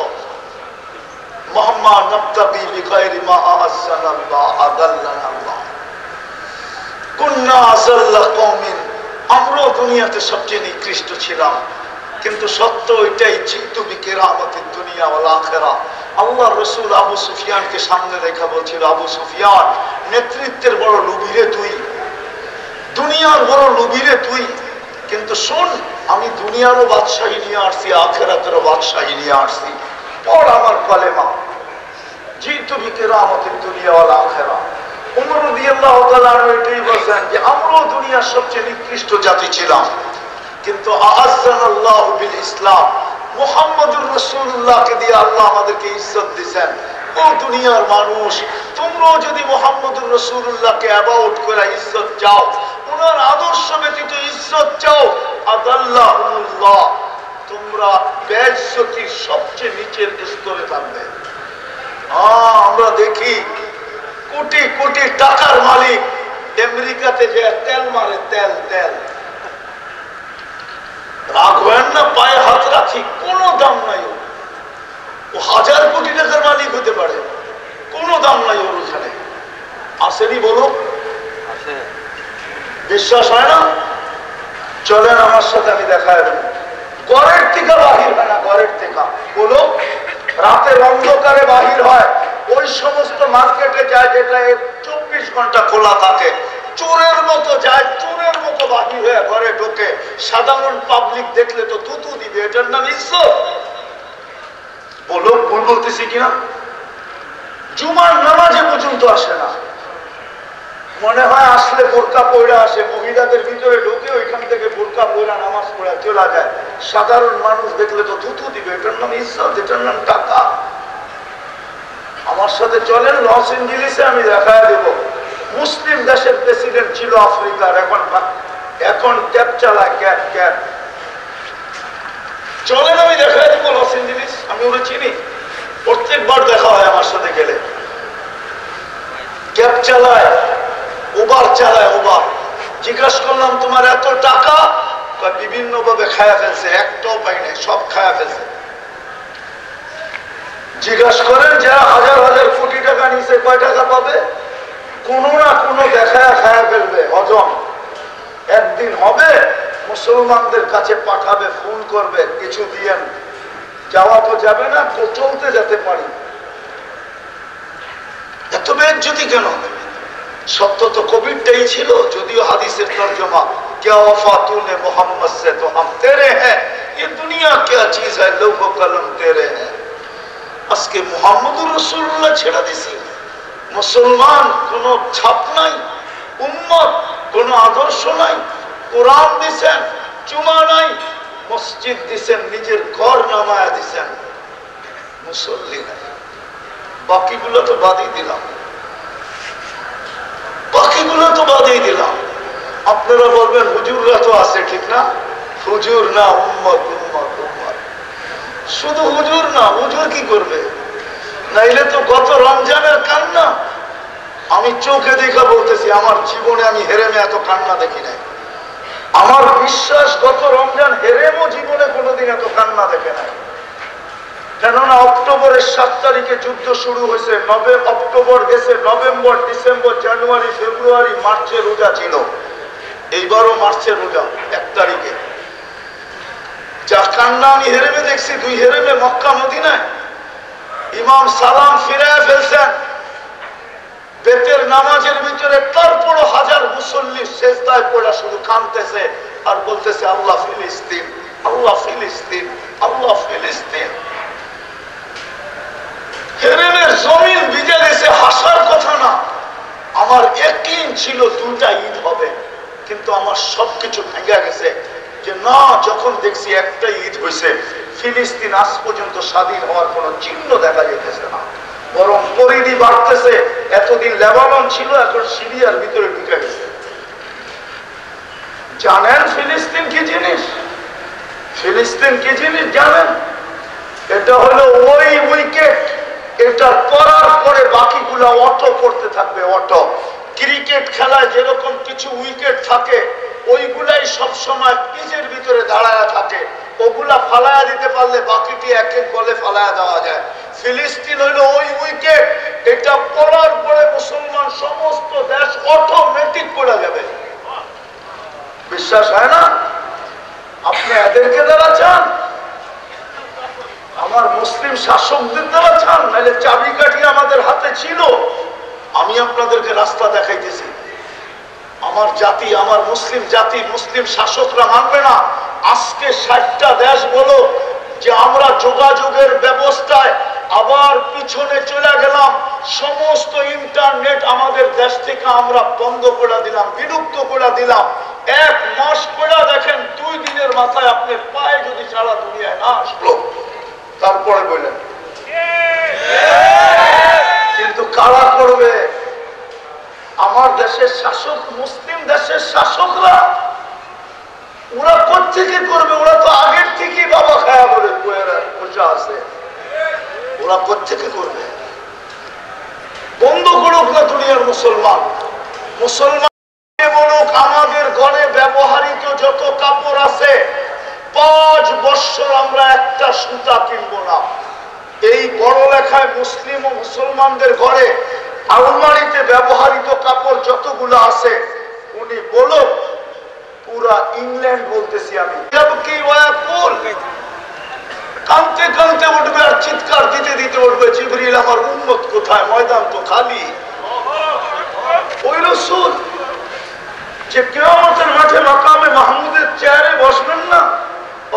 মুহাম্মদ নবী বিগাইরি মা আহসানাল্লাহ আদাল্লানাল্লাহ কুন্না আযাল্লা কওমিন। আমরা দুনিয়াতে সবচেয়ে নিকৃষ্ট ছিলাম, কিন্তু সত্য ওইটাই জিতু বিকিরামাতিদ দুনিয়া ওয়াল আখিরা। আল্লাহর রাসূল আবু সুফিয়ানকে সামনে রেখে বলছিল আবু সুফিয়ান নেতৃত্বের বড় লোভী রে তুই, দুনিয়ার বড় লোভী রে তুই, কিন্তু শোন আমি দুনিয়ারও বাদশাহী নিয়ে আসছি, আখিরাতেরও বাদশাহী নিয়ে আসছি। পড় আমার কলেমা জিতু বিকিরামাতিদ দুনিয়া ওয়াল আখিরা। ওমর রাদিয়াল্লাহু তাআলা এটাই বলেন যে আমরাও দুনিয়ার সবচেয়ে নিকৃষ্ট জাতি ছিলাম, কিন্তু আ'আজ্জানাল্লাহু বিল ইসলাম, মুহাম্মদুর রাসূলুল্লাহকে দিয়ে আল্লাহ আমাদেরকে ইজ্জত দিবেন। ও দুনিয়ার মানুষ, তোমরাও যদি মুহাম্মদুর রাসূলুল্লাহকে অ্যাবাউট করে ইজ্জত চাও, ওনার আদর্শ ব্যতীত ইজ্জত চাও, আদাল্লাহুল্লাহ, তোমরা বেইজ্জতির সবচেয়ে নিচের স্তরে থাকবে। আমরা দেখি কোটি কোটি টাকার মালিক আমেরিকাতে যে তেল মারে, তেল তেল রাখবেন না, পায়ে হাত রাখি, কোনো দাম নাই। ও 1000 কোটি টাকার মালিক হতে পারে, কোনো দাম নাই ওর ওখানে। আসেনি বলো? বিশ্বাস হয় না? চলেন আমার সাথে, আমি দেখায় দেব। ঘরের থেকে বাহির হয় না, ঘরের থেকে বলো, রাতের অন্ধকারে বাহির হয়, ওই সমস্ত মার্কেটে যায় যেটা 24 ঘন্টা খোলা থাকে, চোরের মতো যায়, চোরের মতো বাহির হয়ে ঘরে ঢোকে। সাধারণ পাবলিক দেখলে তো থুতু দিবে, এটার নাম ইজ্জত? বলো, ভুল বলতেছি কিনা? জুমার নামাজে পর্যন্ত আসে না, মনে হয় আসলে বোরকা পয়রা আসে, মহিলাদের ভিতরে ঢোকে, ওইখান থেকে বোরকা পয়রা নামাজ পড়া চলে যায়। সাধারণ মানুষ দেখলে তো থুতু দিবে, এটার নাম ইজ্জত, এটার নাম টাকা। আমার সাথে চলেন লস এঞ্জেলিসে, আমি দেখায় দেব। মুসলিম দেশের প্রেসিডেন্ট ছিল আফ্রিকার, এখন ক্যাব চালায়, ক্যাব ক্যাব। চলেন আমি দেখায় দেবো লস এঞ্জেলিস, আমি ওরা চিনি, প্রত্যেকবার দেখা হয় আমার সাথে গেলে। ক্যাব চালায়, উবার চালায়, উবার। জিজ্ঞাসা করলাম তোমার এত টাকা, বিভিন্ন ভাবে খায়া ফেলছে, একটাও পাই নাই, সব খায়া ফেলছে। জিজ্ঞাসা করেন যারা হাজার হাজার কোটি টাকা নিচে কয় টাকা পাবে? কোনো না কোনো দেখায় খায়া ফেলবে, হজম। একদিন হবে মুসলমানদের কাছে পাঠাবে, ফোন করবে, কিছু দিয়েন। যাওয়া তো যাবে না, তো চলতে যেতে পারি। এত বেজ্জতি কেন? সত্য তো কোভিডটাই ছিল, যদিও হাদিসের তর্জমা क्या वफा तूने मोहम्मद से तो हम तेरे हैं, ये दुनिया क्या चीज है, लौह कलम तेरे हैं। আজকে মুহাম্মদুর রাসূলুল্লাহ ছেড়ে দিছি। মুসলমান কোন ছাপ নাই, উম্মত কোন আদর্শ নাই। কোরআন দিছেন, চুমা নাই। মসজিদ দিছেন, নিজের ঘর নামায়া দিছেন, মুসল্লি নাই। বাকিগুলো তো বাদই দিলাম, বাকিগুলো তো বাদই দিলাম। আপনারা বলবেন হুজুররা তো আছে, ঠিক না? হুজুর না, উম্মত উম্মত উম্মত। শুধু হুজুর না, হুজুর কি করবে? নাইলে তো গত রমজানের কান্না আমি চোখে দেখা বলতেছি, আমার জীবনে আমি হেরেমে এত কান্না দেখি নাই। আমার বিশ্বাস গত রমজান হেরেমও জীবনে কোনোদিন এত কান্না দেখে নাই। কেননা অক্টোবরের 7 তারিখে যুদ্ধ শুরু হয়েছে, অক্টোবর গেছে, নভেম্বর, ডিসেম্বর, জানুয়ারি, ফেব্রুয়ারি, মার্চে রোজা ছিল। এইবারও মার্চের রোজা 1 তারিখে। যা কান্না আমি হেরেমে দেখছি, 2 হেরেমে মক্কা মদিনায়। ইমাম সালাম ফিরায় ফেলছেন বেতের নামাজের ভিতরে, তারপরও হাজার মুসল্লি সেজদায় পড়া শুধু কাঁদতেছে আর বলতেছে আল্লাহ ফিলিস্তিন, আল্লাহ ফিলিস্তিন, আল্লাহ ফিলিস্তিন। হেরেমের জমিন ভিজে গেছে, হাসার কথা না। আমার ইয়াকিন ছিল 2টা ঈদ হবে, কিন্তু আমার সবকিছু ভেঙে গেছে যে না, যখন দেখছি একটা ঈদ হয়েছে, ফিলিস্তিন আজ পর্যন্ত স্বাধীন হওয়ার কোন চিহ্ন দেখা যেতেছে না, বরং পরিধি বাড়তেছে। এতদিন লেবানন ছিল, এখন সিরিয়ার ভিতরে ঢুকে গেছে। জানেন ফিলিস্তিন কি জিনিস? ফিলিস্তিন কি জিনিস জানেন? এটা হলো ওই উইকেট, এটা পড়ার পরে বাকিগুলা অটো করতে থাকবে। অটো ক্রিকেট খেলায় যেরকম কিছু উইকেট থাকে, ওইগুলাই সবসময় পিচের ভিতরে দাঁড়ায় থাকে। ওগুলা ফালায়া দিতে পারলে বাকিটি এক এক বলে ফালায়া দেওয়া যায়। ফিলিস্তিন হইল ওই উইকেট, এটা পড়ার পরে মুসলমান সমস্ত দেশ অটোমেটিক পড়ে যাবে। বিশ্বাস হয় না? আপনি এদেরকে দ্বারা চান, আমার মুসলিম শাসকদের দ্বারা চান? নাহলে চাবিকাঠি আমাদের হাতে ছিল। আমি আপনাদেরকে রাস্তা দেখাইতেছি। আমার জাতি, আমার মুসলিম জাতি, মুসলিম শাসকরা মানবে না। আজকে 60টা দেশ বলো যে আমরা যোগাযোগের ব্যবস্থায় আবার পিছনে চলে গেলাম, সমস্ত ইন্টারনেট আমাদের দেশ থেকে আমরা বন্ধ করে দিলাম, বিলুপ্ত করে দিলাম। 1 মাস পরে দেখেন 2 দিনের মাথায় আপনার পায়ে যদি সারা দুনিয়ায় না আসলো, তারপরে বললেন কিন্তু কারা করবে? আমার দেশের শাসক, মুসলিম দেশের শাসকরা। ওরা কোথেকে করবে? ওরা তো আগের থেকেই বাবা খায়া বলে বসে আছে। ওরা কোথেকে করবে? বন্ধ করুক না দুনিয়ার মুসলমান। মুসলমান বলুক আমাদের ঘরে ব্যবহৃত যত কাপড় আছে 5 বছর আমরা একটা সুতা কিনবো না। এই বড় লেখায় মুসলিম ও মুসলমানদের ঘরে আলমারিতে ব্যবহৃত কাপড় যতগুলো আছে, উনি বলুক পুরা ইংল্যান্ড বলতেছি আমি, কানতে কানতে উঠবে আর চিৎকার দিতে দিতে উঠবে, জিবরিল আমার উম্মত কোথায়, ময়দান তো খালি। ওই রাসূল যে কিয়ামতের মাঠে মাকামে মাহমুদের চেয়ারে বসবেন না,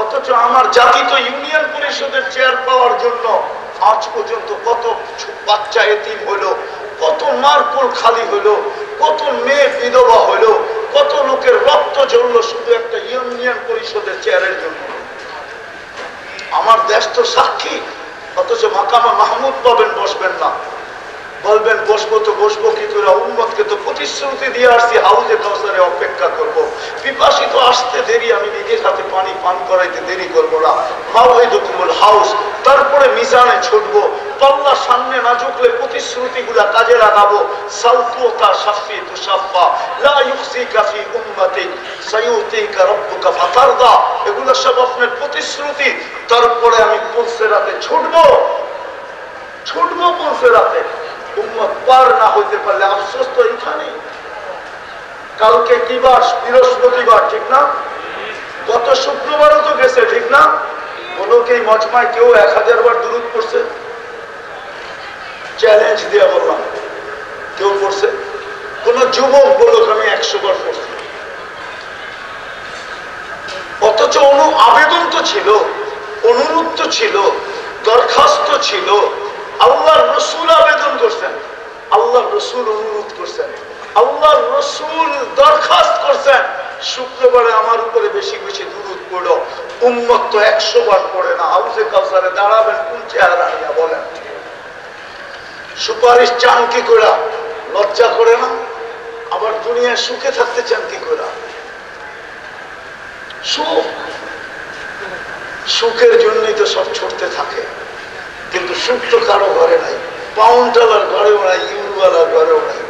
অথচ আমার জাতি তো ইউনিয়ন পরিষদের চেয়ার পাওয়ার জন্য আজ পর্যন্ত কত বাচ্চা এতিম হইলো, কত মারকুল খালি হইলো, কত মেয়ে বিধবা হইলো, কত লোকের রক্ত ঝরলো শুধু একটা ইউনিয়ন পরিষদের চেয়ারের জন্য। আমার দেশ তো সাক্ষী, অথচ মাকামে মাহমুদ পাবেন, বসবেন না। বলবেন বসবো তো বসবো কি করে? উম্মতকে তো প্রতিশ্রুতি দিয়ে আসছি হাউজে কাউসারে অপেক্ষা করব। পিপাসিত আসতে দেরি, আমি নিজের হাতে পানি পান করাইতে দেরি করবো না। মাওইদুকুমুল হাউস, তারপরে মিজানে ছুটবো। পাল্লা সামনে না ঝুঁকলে প্রতিশ্রুতিগুলা কাজে লাগাবো। সালতুতা শাফি তুশাফা লা ইউসিকা ফি উম্মতিক সায়ুতিকা রাব্বুকা ফাতারদা, এগুলো সব আপনার প্রতিশ্রুতি। তারপরে আমি পুলসেরাতে ছুটবো পুলসেরাতে। উম্মত পার না হইতে পারলে আফসোস তো এখানেই। কালকে কি বার? বৃহস্পতিবার, ঠিক না? গত শুক্রবারও তো গেছে, ঠিক না? বলো কি মজমায় কেউ 1000 বার দুরূদ পড়ছে? চ্যালেঞ্জ দিয়ে বললাম, কেউ পড়ছে? কোন যুবক বলুক আমি 100 বার পড়ছি। অথচ আবেদন তো ছিল, অনুরোধ তো ছিল, দরখাস্ত ছিল। আল্লাহর রসুল আবেদন করছেন, আল্লাহর রসুল অনুরোধ করছেন, আল্লাহর রসুল দরখাস্ত করছেন, শুক্রবারে আমার উপরে বেশি বেশি দুরূদ পড়ো। উম্মত তো 100 বার পড়ে না। হাউজে কাউসারে দাঁড়াবেন কোন চেহারা নিয়ে বলেন? সুপারিশ চান কি করে? লজ্জা করে না? আবার দুনিয়ায় সুখে থাকতে চান কি করে? সুখের জন্যই তো সব ছুটতে থাকে, কিন্তু সুখ তো কারো ঘরে নাই। পাউন্ডওয়ালার ঘরেও নাই, ইউরোওয়ালার ঘরেও নাই।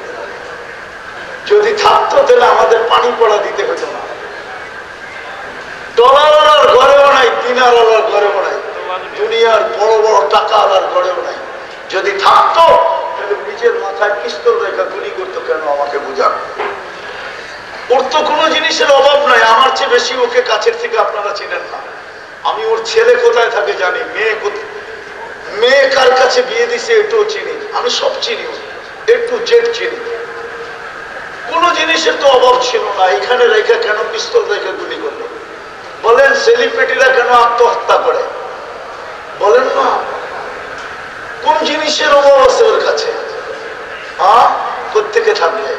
যদি থাকতো তাহলে আমাদের পানি পড়া দিতে হতো না। ডলারওয়ালার ঘরেও নাই, দিনারওয়ালার ঘরেও নাই, দুনিয়ার বড় বড় টাকাওয়ালার ঘরেও নাই। যদি থাকতো তাহলে নিজের মাথায় পিস্তল রেখা গুলি করতো কেন? আমাকে বুঝান। ওর তো কোনো জিনিসের অভাব নাই। আমার চেয়ে বেশি ওকে কাছের থেকে আপনারা চিনেন না। আমি ওর ছেলে কোথায় থাকে জানি, মেয়ে কার কাছে বিয়ে দিছে এটাও চিনি, আমি সব চিনি, একটু জেড চিনি। কোন জিনিসের তো অভাব ছিল না। এখানে রেখা কেন পিস্তল রেখে গুলি করলো? বলেন সেলিব্রিটিরা কেন আত্মহত্যা করে? বলেন না, কোন জিনিসের অভাব আছে ওর কাছে? কোত্থেকে থাকবে?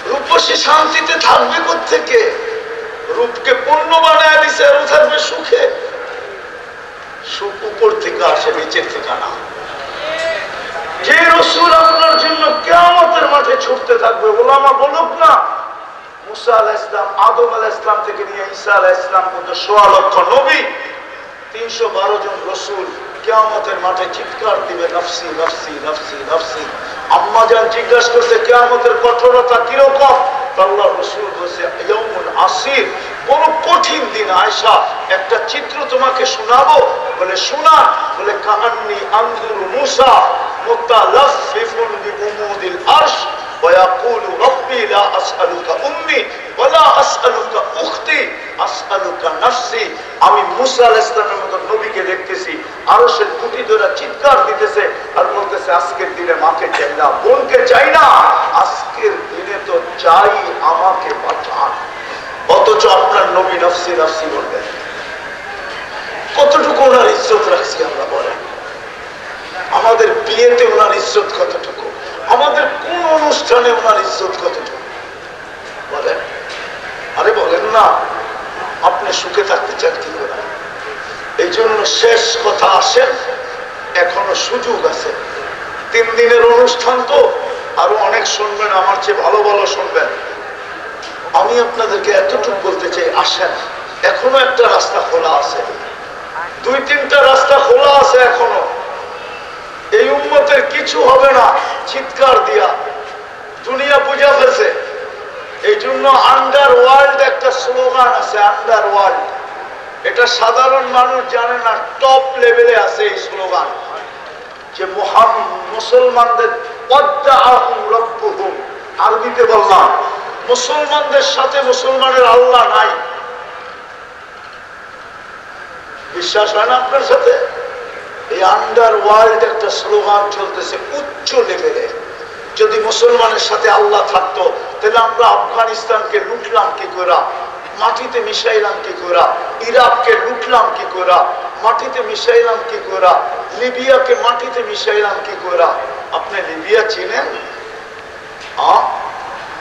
রূপসী শান্তিতে থাকবে কোত্থেকে? রূপকে পণ্য বানায় দিছে, আর ও থাকবে সুখে। সুখ উপর থেকে আসে, নিচের থেকে না। যে রসুল আপনার জন্য কিয়ামতের মাঠে ছুটতে থাকবে, ওলামা বলুক না, মুসা আলাইহিস সালাম, আদম আলাইহিস সালাম থেকে নিয়ে ঈসা আলাইহিস সালাম পর্যন্ত ১৬ লক্ষ নবী, ৩১২ জন রসুল কিয়ামতের মাঠে চিৎকার দিবে, নফসি নফসি নফসি নফসি। আম্মা জান জিজ্ঞাসা করছে কিয়ামতের কঠোরতা কিরকম? আল্লাহ রসুল বলছে ইয়াউমুন আসির, বড় কঠিন দিন। আয়েশা, একটা চিত্র তোমাকে শোনাবো। বলে শোনা। বলে কাআন্নী আনজুরু মুসা মুতালাফফিফুন বিউমুদিল আরশ ওয়া ইয়াকুলু রাব্বি লা আসআলুকা উম্মি ওয়া লা আসআলুকা উখতি আসআলুকা নাফসি। আমি মুসা আলাইহিস সালামের মতো নবীকে দেখতেছি, আরশের খুঁটি ধরে চিৎকার দিতেছে আর বলতেছে আজকের দিনে মাকে চাই না, বোনকে চাই না, আজকের দিনে তো চাই আমাকে বাঁচান। অথচ আপনার নবী নফসি নফসি বলবেন। কতটুকু ওনার ইজ্জত রাখছি আমরা বলেন? আমাদের বিয়েতে ওনার ইজ্জত কতটুকু? আমাদের কোন অনুষ্ঠানে ওনার ইজ্জত কতটুকু বলেন? আরে বলেন না, আপনি সুখে থাকতে চান কি করে? এই জন্য শেষ কথা আসেন, এখনো সুযোগ আছে। 3 দিনের অনুষ্ঠান তো আরো অনেক শুনবেন, আমার চেয়ে ভালো ভালো শুনবেন। আমি আপনাদেরকে এতটুকু বলতে চাই, আসেন, এখনো একটা রাস্তা খোলা আছে, 2-3টা রাস্তা খোলা আছে এখনো। এই উম্মতের কিছু হবে না চিৎকার দিয়া, দুনিয়া বুঝা ফেলছে। এই জন্য আন্ডারওয়ার্ল্ড একটা স্লোগান আছে, আন্ডারওয়ার্ল্ড। এটা সাধারণ মানুষ জানে না, টপ লেভেলে আছে এই স্লোগান, যে মুসলমানদের আরবিতে বললাম, মুসলমানদের সাথে মুসলমানের আল্লাহ নাই। বিশ্বাস হয় না আপনার সাথে? এই আন্ডারওয়ার্ল্ড একটা স্লোগান চলতেছে উচ্চ লেভেলে। যদি মুসলমানের সাথে আল্লাহ থাকতো তাহলে আমরা আফগানিস্তানকে লুটলাম কি করে, মাটিতে মিশাইলাম কি করে, ইরাককে লুটলাম কি করে, মাটিতে মিশাইলাম কি করে, লিবিয়াকে মাটিতে মিশাইলাম কি করে। আপনি লিবিয়া চিনেন?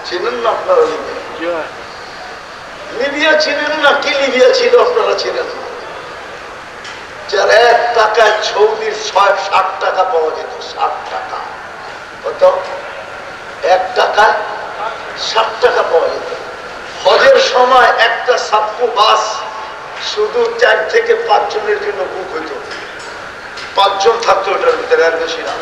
চিনেন না আপনারা? লিবিয়া চিনেন না? কি লিবিয়া ছিল আপনারা চিনেন না? যার 1 টাকায় সৌদির 60 টাকা পাওয়া যেত, 60 টাকা। কত? 1 টাকায় 60 টাকা পাওয়া যেত। হজের সময় একটা সাপ্পু বাস শুধু 4 থেকে 5 জনের জন্য বুক হইত। 5 জন থাকতো ওটার ভিতরে, আর বেশি না।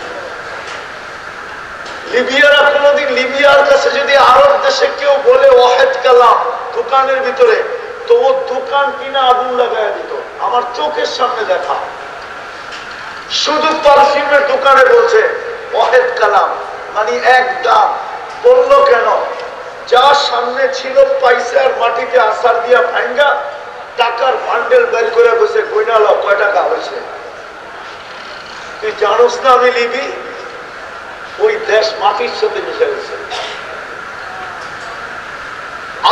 লিবিয়ারা কোনোদিন লিবিয়ার কাছে যদি আরব দেশে কেউ বলে ওয়াহেদ কালাম দোকানের ভিতরে, তো ও দোকান কিনা আগুন লাগায় দিত। আমার চোখের সামনে দেখা, শুধু পারফিউমের দোকানে বলছে ওয়াহেদ কালাম, মানে এক দাম। বললো কেন? যা সামনে ছিল পয়সার মাটিতে আসার দিয়া ভাঙ্গা টাকার বান্ডেল বের করে বসে কইনাল কয় টাকা হয়েছে। তুই জানোস না আমি লিবি? ওই দেশ মাটির সাথে মিশে গেছে।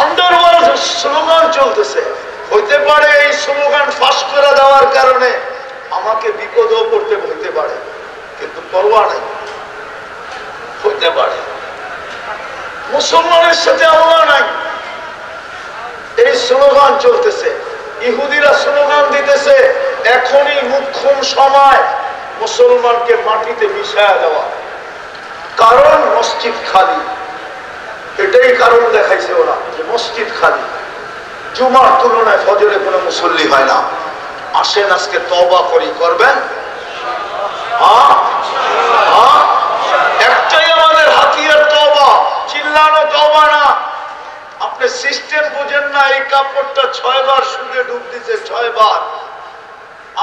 আন্ডারওয়ার্ল্ড স্লোগান চলতেছে। হইতে পারে এই স্লোগান ফাঁস করে দেওয়ার কারণে আমাকে বিপদও পড়তে হইতে পারে, কিন্তু পরোয়া নাই, হইতে পারে। মুসলমানের সাথে আল্লাহ নাই, এই স্লোগান চলতেছে। ইহুদিরা স্লোগান দিতেছে এখনই মুখ্যম সময় মুসলমানকে মাটিতে মিশায়া দেওয়া, কারণ মসজিদ খালি। এটাই কারণ দেখাইছে ওরা, যে মসজিদ খালি, জুমার তুলনায় ফজরে কোনো মুসল্লি হয় না। আসেন আজকে তওবা করি, করবেন? একটাই আমাদের হাতিয়ার, তওবা। চিল্লানো তওবা না। আপনি সিস্টেম বুঝেন না। এই কাপড়টা 6 বার সুদে ডুব দিছে, 6 বার।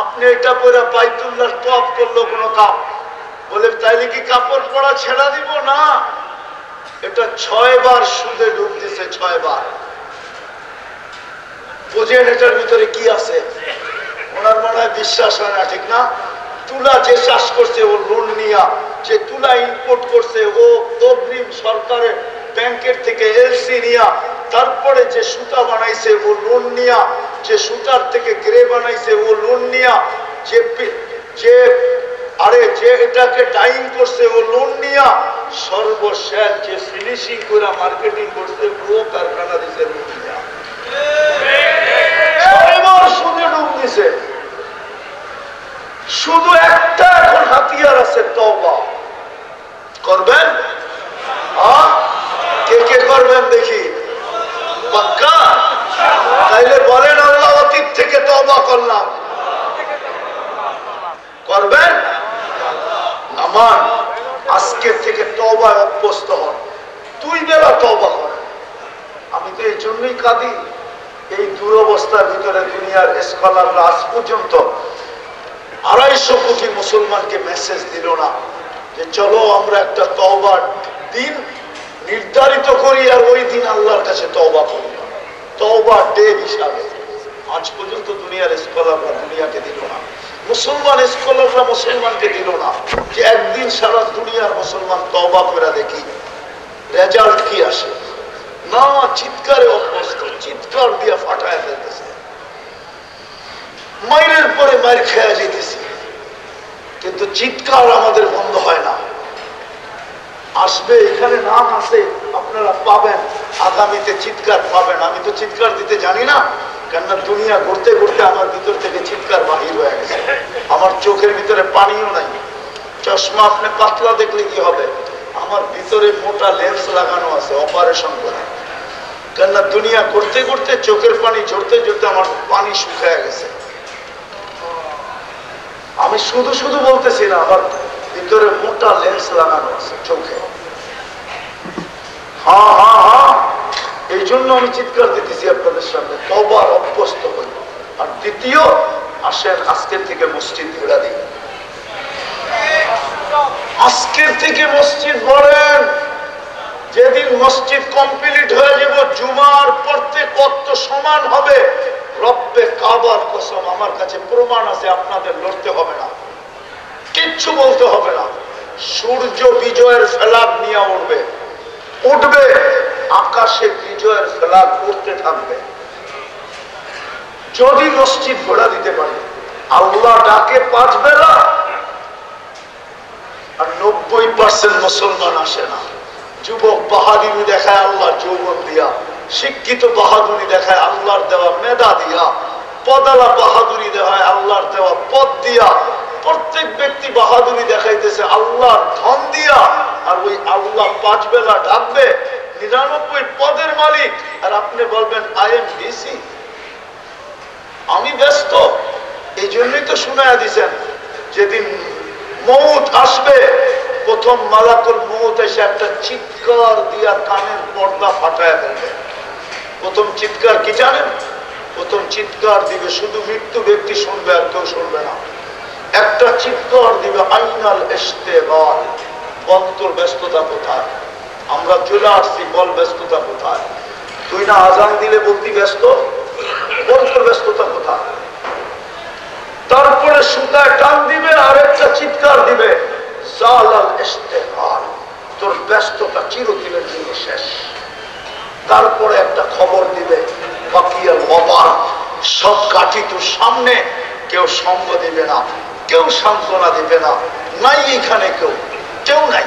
আপনি এটা পরে বাইতুল্লাহ তওয়াফ করলো কোনো কাপ, বলে তাইলে কি কাপড় পরা ছেড়া দিব? না, এটা 6 বার সুদে ডুব দিছে, 6 বার। বুঝেন এটার ভিতরে কি আছে? ওনার মনে হয় বিশ্বাস হয় না, ঠিক না? তুলা যে চাষ করছে ও লোন নিয়া, যে তুলা ইম্পোর্ট করছে ও অগ্রিম সরকারের ব্যাংকের থেকে এলসি নিয়া, তারপরে যে সুতা বানাইছে ও লোন নিয়া, যে সুতার থেকে গ্রে বানাইছে ও লোন নিয়া, যে এটাকে ডাইং করছে ও লোন নিয়া, সর্বশেষ যে ফিনিশিং করে মার্কেটিং করছে ও কারখানা দিছে লোন নিয়া। সুদে ডুব দিছে। শুধু একটা এখন হাতিয়ার আছে, তওবা। করবেন? কে কে করবেন দেখি? পাক্কা? তাইলে বলেন আল্লাহ অতীত থেকে তওবা করলাম। করবেন? নামান আজকের থেকে তওবায় অভ্যস্ত হন। 2 বেলা তওবা করেন। আমি তো এই জন্যই কাঁদি, এই দুরবস্থার ভিতরে দুনিয়ার স্কলাররা আজ পর্যন্ত 250 কোটি মুসলমানকে মেসেজ দিল না যে চলো আমরা একটা তওবার দিন নির্ধারিত করি আর ওই দিন আল্লাহর কাছে তওবা করি, তওবা ডে হিসাবে। আজ পর্যন্ত দুনিয়ার স্কলাররা দুনিয়াকে দিল না, মুসলমান স্কলাররা মুসলমানকে দিল না যে একদিন সারা দুনিয়ার মুসলমান তওবা করে দেখি রেজাল্ট কি আসে। না, চিৎকারে অভ্যস্ত, চিৎকার দিয়ে ফাটায় ফেলতেছে, মাইরের পরে মাইর খেয়া যেতেছি, কিন্তু চিৎকার আমাদের বন্ধ হয় না। আসবে, এখানে নাম আছে, আপনারা পাবেন, আগামীতে চিৎকার পাবেন। আমি তো চিৎকার দিতে জানি না, কেননা দুনিয়া ঘুরতে ঘুরতে আমার ভিতর থেকে চিৎকার বাহির হয়ে গেছে। আমার চোখের ভিতরে পানিও নাই। চশমা আপনি পাতলা দেখলে কি হবে? আমার ভিতরে মোটা লেন্স লাগানো আছে, অপারেশন করে। কেননা দুনিয়া ঘুরতে ঘুরতে চোখের পানি ঝরতে ঝরতে আমার পানি শুকিয়ে গেছে। আমি শুধু শুধু বলতেছি না, আমার ভিতরে মোটা লেন্স লাগানো আছে চোখে। হ্যাঁ হ্যাঁ হ্যাঁ, এই জন্য আমি চিৎকার দিতেছি আপনাদের সামনে, তওবার অভ্যস্ত হই। আর দ্বিতীয়, আসেন আজকের থেকে মসজিদ ঘোরা দিই। আজকের থেকে মসজিদ গড়েন। যেদিন মসজিদ কমপ্লিট হয়ে যাব, জুমার প্রত্যেক ওয়াক্ত সমান হবে। রব্বে কাবার কসম, আমার কাছে প্রমাণ আছে, আপনাদের লড়তে হবে না, কিচ্ছু বলতে হবে না। সূর্য বিজয়ের ফ্ল্যাগ নিয়ে উঠবে, উঠবে, আকাশে বিজয়ের ফ্ল্যাগ উঠতে থাকবে। যদি মসজিদ ঘোরা দিতে পারি, আল্লাহ ডাকে 5 বেলা, আর 90% মুসলমান আসে না। যুবক বাহাদুরি দেখায় আল্লাহর যৌবন দিয়া, শিক্ষিত বাহাদুরি দেখায় আল্লাহর দেওয়া মেধা দিয়া, পদালা বাহাদুরি দেখায় আল্লাহর দেওয়া পদ দিয়া। প্রত্যেক ব্যক্তি বাহাদুরি দেখাইতেছে আল্লাহর ধন দিয়া। আর ওই আল্লাহ 5 বেলা ডাকবে, 99 পদের মালিক, আর আপনি বলবেন আই এম বিসি, আমি ব্যস্ত। এই জন্যই তো শুনায়া দিছেন যেদিন মৌত আসবে, প্রথম মালাকুল মৌত এসে একটা চিৎকার দিয়া কানের পর্দা ফাটায় ফেলবে। প্রথম চিৎকার কি জানেন? প্রথম চিৎকার দিবে, শুধু মৃত্যু ব্যক্তি শুনবে, আর কেউ শুনবে না। একটা চিৎকার দিবে, আইনাল ইস্তেগফার, বল তোর ব্যস্ততা কোথায়? আমরা চলে আসছি, বল ব্যস্ততা কোথায়? তুই না আজান দিলে বলতি ব্যস্ত, বল তোর ব্যস্ততা কোথায়? তারপরে সুতায় টান দিবে, আর একটা চিৎকার দিবে, জালাল ইস্তেগফার, তোর ব্যস্ততা চিরদিনের জন্য শেষ। তারপরে একটা খবর দিবে, বাকিয়াল ওয়াবার, সব কাঠি তোর সামনে, কেউ সঙ্গ দিবে না, কেউ সান্ত্বনা দিবে না, নাই এখানে কেউ, কেউ নাই।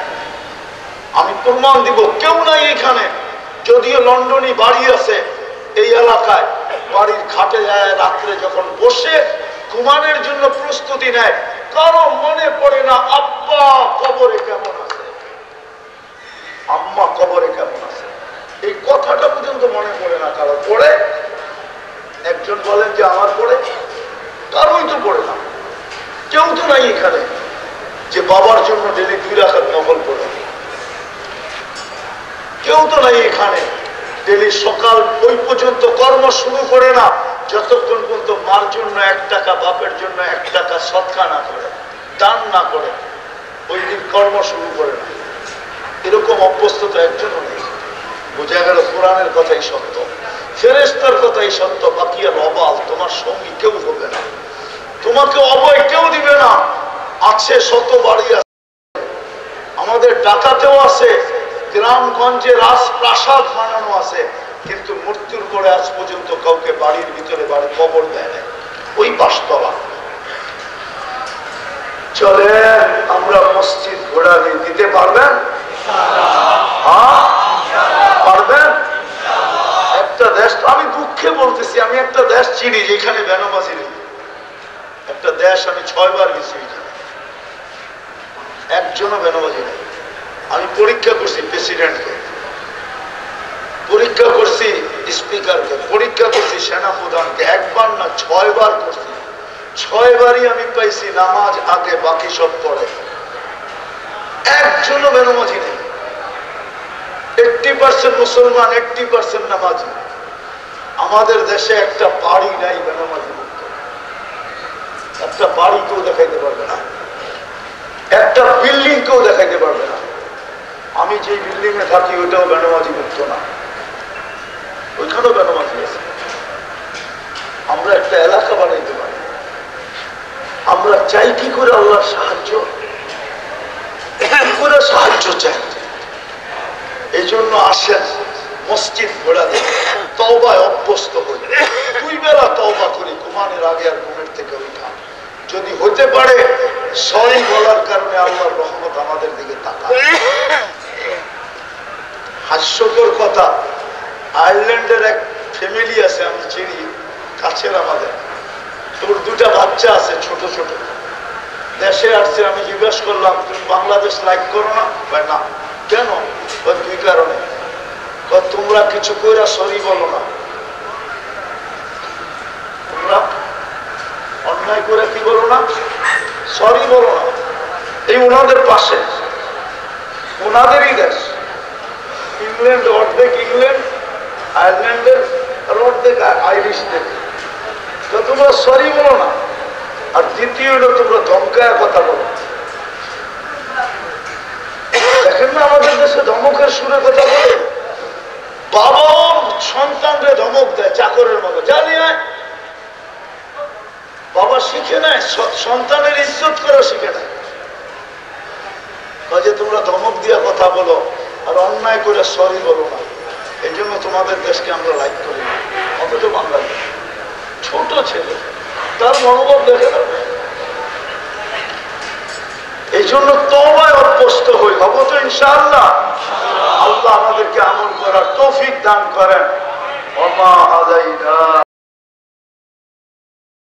আমি প্রমাণ দিব, কেউ নাই এখানে। যদিও লন্ডনে বাড়ি আছে এই এলাকায়, বাড়ির খাটে যায় রাত্রে যখন বসে ঘুমানোর জন্য প্রস্তুতি নেয়, কারো মনে পড়ে না আব্বা কবরে কেমন আছে, আম্মা কবরে কেমন আছে, এই কথাটা পর্যন্ত মনে পড়ে না কারো। পড়ে একজন বলেন যে আমার পড়ে, কারোই তো পড়ে না। কেউ তো নাই এখানে যে বাবার জন্য ডেলি 2 রাকাত নফল পড়ে, কেউ তো নাই এখানে ডেলি সকাল ওই পর্যন্ত কর্ম শুরু করে না যতক্ষণ পর্যন্ত মার জন্য 1 টাকা, বাপের জন্য 1 টাকা সদকা না করে, দান না করে, ওই দিন কর্ম শুরু করে না। এরকম অভ্যস্ত তো একজনও নেই। বোঝা গেল কোরআনের কথাই সত্য, ফেরেশতার কথাই সত্য। বাকিয়াল অবাল, তোমার সঙ্গী কেউ হবে না, তোমাকে অভয় কেউ দিবে না। আছে শত বাড়ি আছে, আমাদের ঢাকাতেও আছে, গ্রামগঞ্জে রাজপ্রাসাদ বানানো আছে, কিন্তু মৃত্যুর পরে আজ পর্যন্ত কাউকে বাড়ির ভিতরে বাড়ি কবর দেয় না, ওই বাসতলা। চলে আমরা মসজিদ ঘোরা দিতে পারবেন? হ্যাঁ পারবেন? একটা দেশ, আমি দুঃখে বলতেছি, আমি একটা দেশ চিনি যেখানে বেনামাজি নেই। একটা দেশ আমি 6 বার গেছি, একজনও বেনামাজি নেই। আমি পরীক্ষা করছি প্রেসিডেন্টকে, পরীক্ষা করছি স্পিকারকে, পরীক্ষা করছি সেনাপ্রধানকে, 1 বার না 6 বার করছি। 6 বারই আমি পাইছি নামাজ আগে, বাকি সব পরে। একজনও বেনামাজি নেই। 80% মুসলমান, 80% নামাজি। আমাদের দেশে একটা বাড়ি নাই বেনামাজি মুক্ত, একটা বাড়ি কেউ দেখাইতে পারবে না, একটা বিল্ডিং কেউ দেখাইতে পারবে না। আমি যে বিল্ডিং এ থাকি ওইটাও বেনামাজি মুক্ত না, ওইখানেও বেনামাজি আছে। আমরা একটা এলাকা বানাইতে পারি। আমরা চাই কি করে আল্লাহর সাহায্য, করে সাহায্য চাই। এই জন্য আসেন মসজিদ ঘোরা দেন, তওবায় অভ্যস্ত হই, 2 বেলা তওবা করি, ঘুমানোর আগে আর ঘুমের থেকে উঠা। যদি হতে পারে সরি বলার কারণে আল্লাহর রহমত আমাদের দিকে তাকায়। হাস্যকর কথা, আয়ারল্যান্ডের এক ফ্যামিলি আছে, আমি চিনি, কাছের আমাদের, তোর 2টা বাচ্চা আছে ছোট ছোট। দেশে আসছে, আমি জিজ্ঞাসা করলাম তুমি বাংলাদেশ লাইক করো না? না। কেন? 2 কারণে। তোমরা কিছু কইরা সরি বলো না, তোমরা অন্যায় করে কি বলো না, সরি বলো না। এই ওনাদের পাশে, ওনাদেরই দেশ, ইংল্যান্ড অর্ধেক ইংল্যান্ড, আয়ারল্যান্ডের অর্ধেক আইরিশদের। তো তোমরা সরি বলো না। আর দ্বিতীয় হলো তোমরা ধমকায় কথা বলো। দেখেন না আমাদের দেশে ধমকের সুরে কথা বলে, বাবাও সন্তানরে ধমক দেয় চাকরের মতো, জানি না বাবা শিখে নেয়, সন্তানের ইজ্জত করে শিখে নেয়। যে তোমরা ধমক দিয়া কথা বলো আর অন্যায় করে সরি বলো না, এই জন্য তোমাদের দেশকে আমরা লাইক করি না। অথচ বাংলাদেশ ছোট ছেলে, তার মনোভাব দেখে না। এই জন্য তওবায় অভ্যস্ত হই, হব তো ইনশাআল্লাহ। আল্লাহ আমাদেরকে আমল করার তৌফিক দান করেন। ওমা আলাইনা।